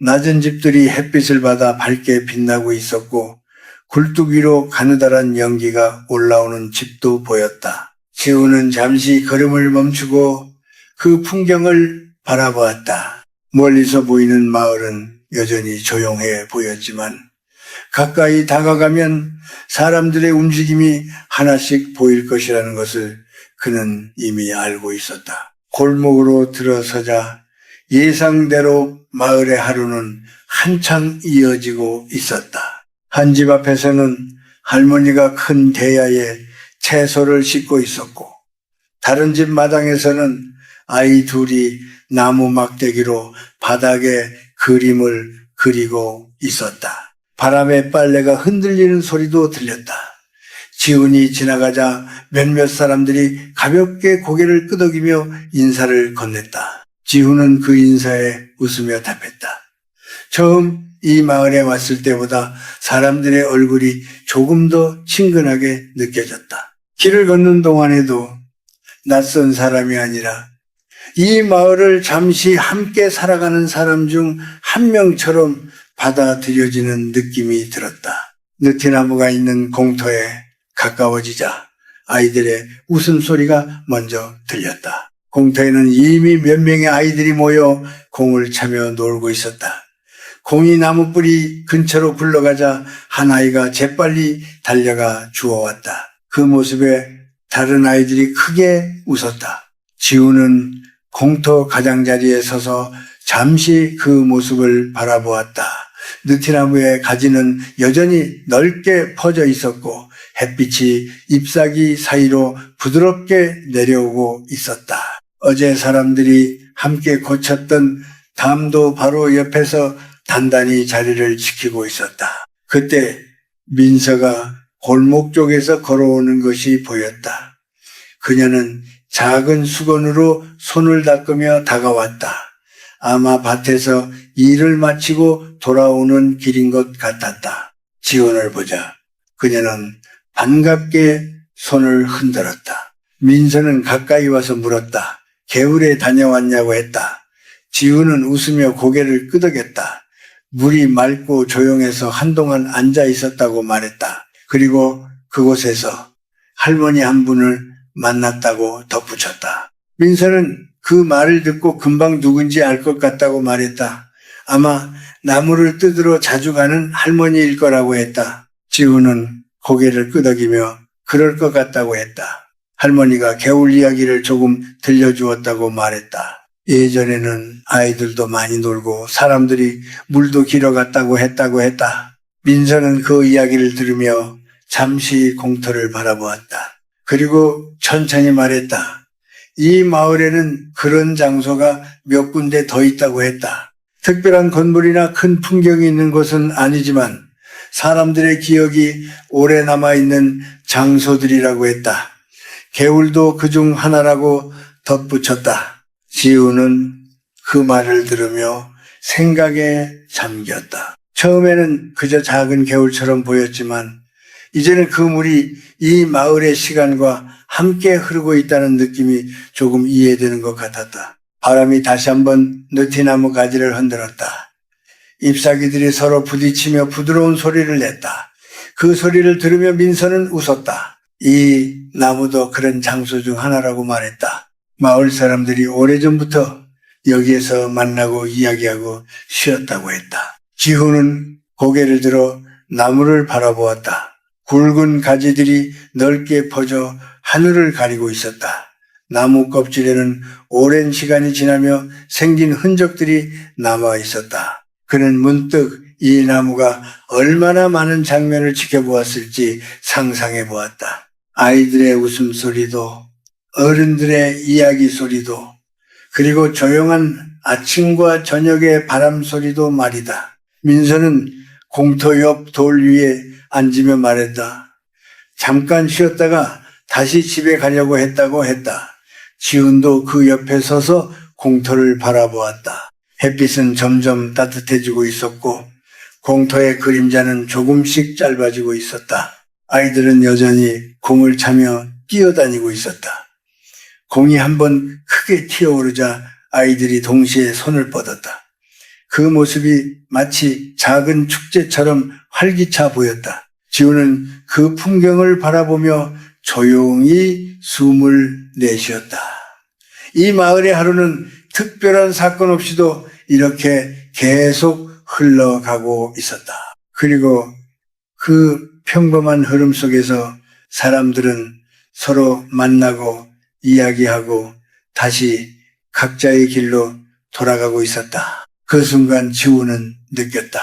낮은 집들이 햇빛을 받아 밝게 빛나고 있었고 굴뚝 위로 가느다란 연기가 올라오는 집도 보였다. 지우는 잠시 걸음을 멈추고 그 풍경을 바라보았다. 멀리서 보이는 마을은 여전히 조용해 보였지만 가까이 다가가면 사람들의 움직임이 하나씩 보일 것이라는 것을 그는 이미 알고 있었다. 골목으로 들어서자 예상대로 마을의 하루는 한창 이어지고 있었다. 한 집 앞에서는 할머니가 큰 대야에 채소를 씻고 있었고 다른 집 마당에서는 아이 둘이 나무 막대기로 바닥에 그림을 그리고 있었다. 바람에 빨래가 흔들리는 소리도 들렸다. 지훈이 지나가자 몇몇 사람들이 가볍게 고개를 끄덕이며 인사를 건넸다. 지훈은 그 인사에 웃으며 답했다. 처음 이 마을에 왔을 때보다 사람들의 얼굴이 조금 더 친근하게 느껴졌다. 길을 걷는 동안에도 낯선 사람이 아니라 이 마을을 잠시 함께 살아가는 사람 중 한 명처럼 받아들여지는 느낌이 들었다. 느티나무가 있는 공터에 가까워지자 아이들의 웃음소리가 먼저 들렸다. 공터에는 이미 몇 명의 아이들이 모여 공을 차며 놀고 있었다. 공이 나무 뿌리 근처로 굴러가자 한 아이가 재빨리 달려가 주워왔다. 그 모습에 다른 아이들이 크게 웃었다. 지우는 공터 가장자리에 서서 잠시 그 모습을 바라보았다. 느티나무의 가지는 여전히 넓게 퍼져 있었고 햇빛이 잎사귀 사이로 부드럽게 내려오고 있었다. 어제 사람들이 함께 고쳤던 담도 바로 옆에서 단단히 자리를 지키고 있었다. 그때 민서가 골목 쪽에서 걸어오는 것이 보였다. 그녀는 작은 수건으로 손을 닦으며 다가왔다. 아마 밭에서 일을 마치고 돌아오는 길인 것 같았다. 지훈을 보자 그녀는 반갑게 손을 흔들었다. 민서는 가까이 와서 물었다. 개울에 다녀왔냐고 했다. 지훈은 웃으며 고개를 끄덕였다. 물이 맑고 조용해서 한동안 앉아 있었다고 말했다. 그리고 그곳에서 할머니 한 분을 만났다고 덧붙였다. 민서는 그 말을 듣고 금방 누군지 알 것 같다고 말했다. 아마 나무를 뜯으러 자주 가는 할머니일 거라고 했다. 지훈은 고개를 끄덕이며 그럴 것 같다고 했다. 할머니가 개울 이야기를 조금 들려주었다고 말했다. 예전에는 아이들도 많이 놀고 사람들이 물도 길어갔다고 했다. 민서는 그 이야기를 들으며 잠시 공터를 바라보았다. 그리고 천천히 말했다. 이 마을에는 그런 장소가 몇 군데 더 있다고 했다. 특별한 건물이나 큰 풍경이 있는 곳은 아니지만 사람들의 기억이 오래 남아있는 장소들이라고 했다. 개울도 그중 하나라고 덧붙였다. 지우는 그 말을 들으며 생각에 잠겼다. 처음에는 그저 작은 개울처럼 보였지만 이제는 그 물이 이 마을의 시간과 함께 흐르고 있다는 느낌이 조금 이해되는 것 같았다. 바람이 다시 한번 느티나무 가지를 흔들었다. 잎사귀들이 서로 부딪히며 부드러운 소리를 냈다. 그 소리를 들으며 민서는 웃었다. 이 나무도 그런 장소 중 하나라고 말했다. 마을 사람들이 오래전부터 여기에서 만나고 이야기하고 쉬었다고 했다. 지호는 고개를 들어 나무를 바라보았다. 굵은 가지들이 넓게 퍼져 하늘을 가리고 있었다. 나무 껍질에는 오랜 시간이 지나며 생긴 흔적들이 남아 있었다. 그는 문득 이 나무가 얼마나 많은 장면을 지켜보았을지 상상해 보았다. 아이들의 웃음소리도 어른들의 이야기 소리도 그리고 조용한 아침과 저녁의 바람 소리도 말이다. 민서는 공터 옆 돌 위에 앉으며 말했다. 잠깐 쉬었다가 다시 집에 가려고 했다고 했다. 지훈도 그 옆에 서서 공터를 바라보았다. 햇빛은 점점 따뜻해지고 있었고 공터의 그림자는 조금씩 짧아지고 있었다. 아이들은 여전히 공을 차며 뛰어다니고 있었다. 공이 한번 크게 튀어오르자 아이들이 동시에 손을 뻗었다. 그 모습이 마치 작은 축제처럼 활기차 보였다. 지우는 그 풍경을 바라보며 조용히 숨을 내쉬었다. 이 마을의 하루는 특별한 사건 없이도 이렇게 계속 흘러가고 있었다. 그리고 그 평범한 흐름 속에서 사람들은 서로 만나고 이야기하고 다시 각자의 길로 돌아가고 있었다. 그 순간 지우는 느꼈다.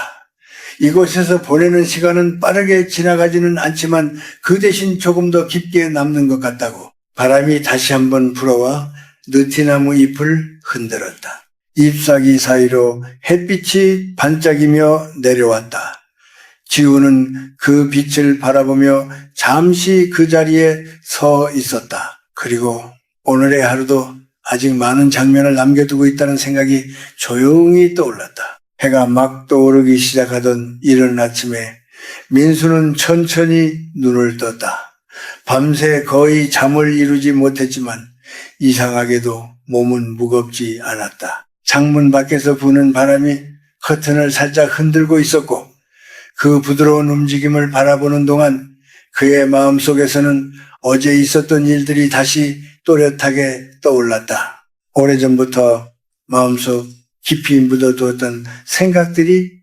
이곳에서 보내는 시간은 빠르게 지나가지는 않지만 그 대신 조금 더 깊게 남는 것 같다고. 바람이 다시 한번 불어와 느티나무 잎을 흔들었다. 잎사귀 사이로 햇빛이 반짝이며 내려왔다. 지우는 그 빛을 바라보며 잠시 그 자리에 서 있었다. 그리고 오늘의 하루도 아직 많은 장면을 남겨두고 있다는 생각이 조용히 떠올랐다. 해가 막 떠오르기 시작하던 이른 아침에 민수는 천천히 눈을 떴다. 밤새 거의 잠을 이루지 못했지만 이상하게도 몸은 무겁지 않았다. 창문 밖에서 부는 바람이 커튼을 살짝 흔들고 있었고 그 부드러운 움직임을 바라보는 동안 그의 마음속에서는 어제 있었던 일들이 다시 또렷하게 떠올랐다. 오래전부터 마음속 깊이 묻어두었던 생각들이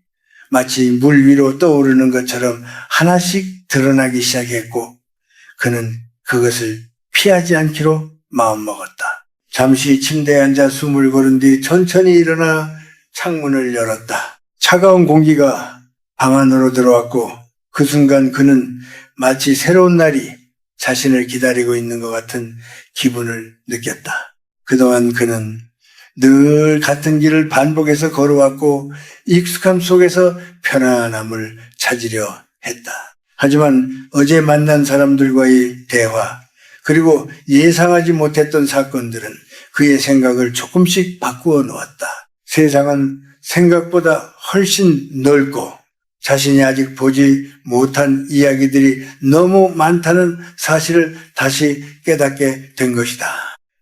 마치 물 위로 떠오르는 것처럼 하나씩 드러나기 시작했고 그는 그것을 피하지 않기로 마음먹었다. 잠시 침대에 앉아 숨을 고른 뒤 천천히 일어나 창문을 열었다. 차가운 공기가 방 안으로 들어왔고 그 순간 그는 마치 새로운 날이 자신을 기다리고 있는 것 같은 기분을 느꼈다. 그동안 그는 늘 같은 길을 반복해서 걸어왔고 익숙함 속에서 편안함을 찾으려 했다. 하지만 어제 만난 사람들과의 대화 그리고 예상하지 못했던 사건들은 그의 생각을 조금씩 바꾸어 놓았다. 세상은 생각보다 훨씬 넓고 자신이 아직 보지 못한 이야기들이 너무 많다는 사실을 다시 깨닫게 된 것이다.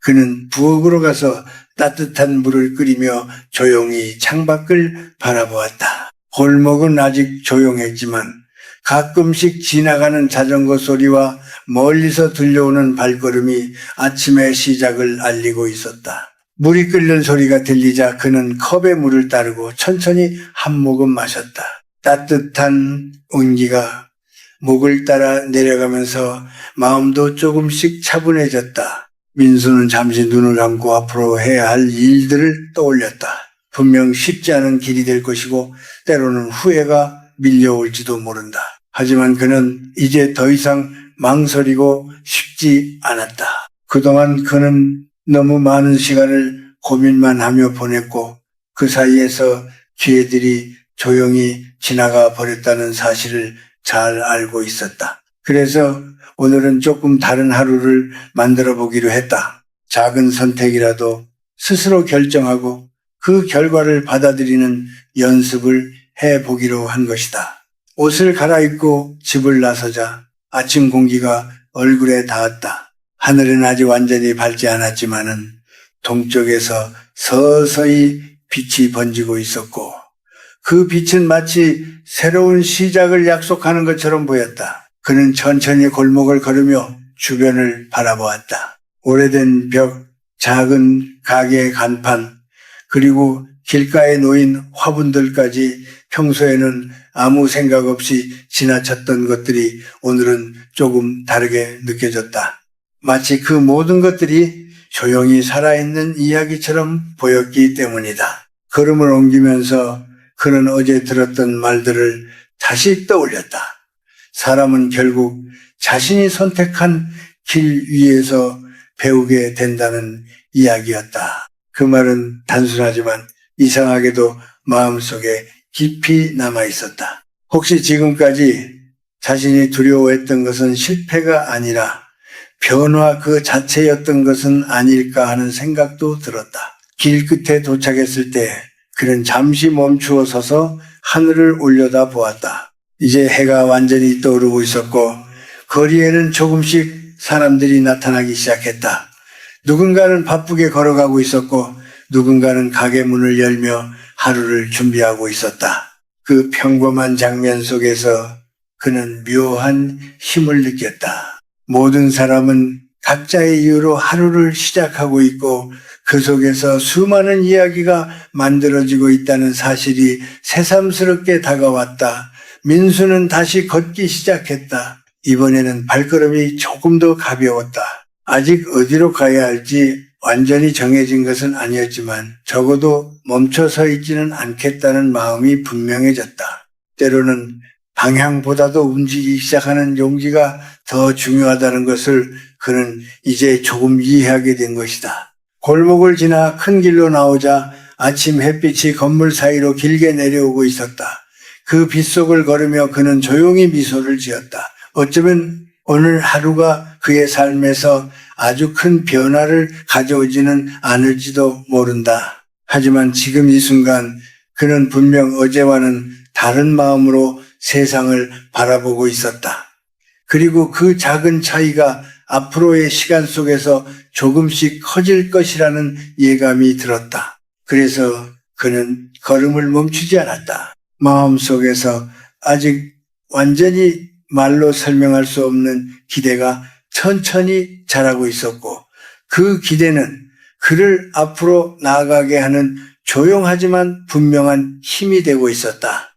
그는 부엌으로 가서 따뜻한 물을 끓이며 조용히 창밖을 바라보았다. 골목은 아직 조용했지만 가끔씩 지나가는 자전거 소리와 멀리서 들려오는 발걸음이 아침의 시작을 알리고 있었다. 물이 끓는 소리가 들리자 그는 컵에 물을 따르고 천천히 한 모금 마셨다. 따뜻한 온기가 목을 따라 내려가면서 마음도 조금씩 차분해졌다. 민수는 잠시 눈을 감고 앞으로 해야 할 일들을 떠올렸다. 분명 쉽지 않은 길이 될 것이고 때로는 후회가 밀려올지도 모른다. 하지만 그는 이제 더 이상 망설이고 싶지 않았다. 그동안 그는 너무 많은 시간을 고민만 하며 보냈고 그 사이에서 기회들이 조용히 지나가 버렸다는 사실을 잘 알고 있었다. 그래서 오늘은 조금 다른 하루를 만들어 보기로 했다. 작은 선택이라도 스스로 결정하고 그 결과를 받아들이는 연습을 해보기로 한 것이다. 옷을 갈아입고 집을 나서자 아침 공기가 얼굴에 닿았다. 하늘은 아직 완전히 밝지 않았지만은 동쪽에서 서서히 빛이 번지고 있었고 그 빛은 마치 새로운 시작을 약속하는 것처럼 보였다. 그는 천천히 골목을 걸으며 주변을 바라보았다. 오래된 벽, 작은 가게 간판, 그리고 길가에 놓인 화분들까지 평소에는 아무 생각 없이 지나쳤던 것들이 오늘은 조금 다르게 느껴졌다. 마치 그 모든 것들이 조용히 살아있는 이야기처럼 보였기 때문이다. 걸음을 옮기면서 그는 어제 들었던 말들을 다시 떠올렸다. 사람은 결국 자신이 선택한 길 위에서 배우게 된다는 이야기였다. 그 말은 단순하지만 이상하게도 마음속에 깊이 남아 있었다. 혹시 지금까지 자신이 두려워했던 것은 실패가 아니라 변화 그 자체였던 것은 아닐까 하는 생각도 들었다. 길 끝에 도착했을 때 그는 잠시 멈추어 서서 하늘을 올려다 보았다. 이제 해가 완전히 떠오르고 있었고 거리에는 조금씩 사람들이 나타나기 시작했다. 누군가는 바쁘게 걸어가고 있었고 누군가는 가게 문을 열며 하루를 준비하고 있었다. 그 평범한 장면 속에서 그는 묘한 힘을 느꼈다. 모든 사람은 각자의 이유로 하루를 시작하고 있고 그 속에서 수많은 이야기가 만들어지고 있다는 사실이 새삼스럽게 다가왔다. 민수는 다시 걷기 시작했다. 이번에는 발걸음이 조금 더 가벼웠다. 아직 어디로 가야 할지 완전히 정해진 것은 아니었지만 적어도 멈춰 서 있지는 않겠다는 마음이 분명해졌다. 때로는 방향보다도 움직이기 시작하는 용기가 더 중요하다는 것을 그는 이제 조금 이해하게 된 것이다. 골목을 지나 큰 길로 나오자 아침 햇빛이 건물 사이로 길게 내려오고 있었다. 그 빗속을 걸으며 그는 조용히 미소를 지었다. 어쩌면 오늘 하루가 그의 삶에서 아주 큰 변화를 가져오지는 않을지도 모른다. 하지만 지금 이 순간 그는 분명 어제와는 다른 마음으로 세상을 바라보고 있었다. 그리고 그 작은 차이가 앞으로의 시간 속에서 조금씩 커질 것이라는 예감이 들었다. 그래서 그는 걸음을 멈추지 않았다. 마음속에서 아직 완전히 말로 설명할 수 없는 기대가 천천히 자라고 있었고 그 기대는 그를 앞으로 나아가게 하는 조용하지만 분명한 힘이 되고 있었다.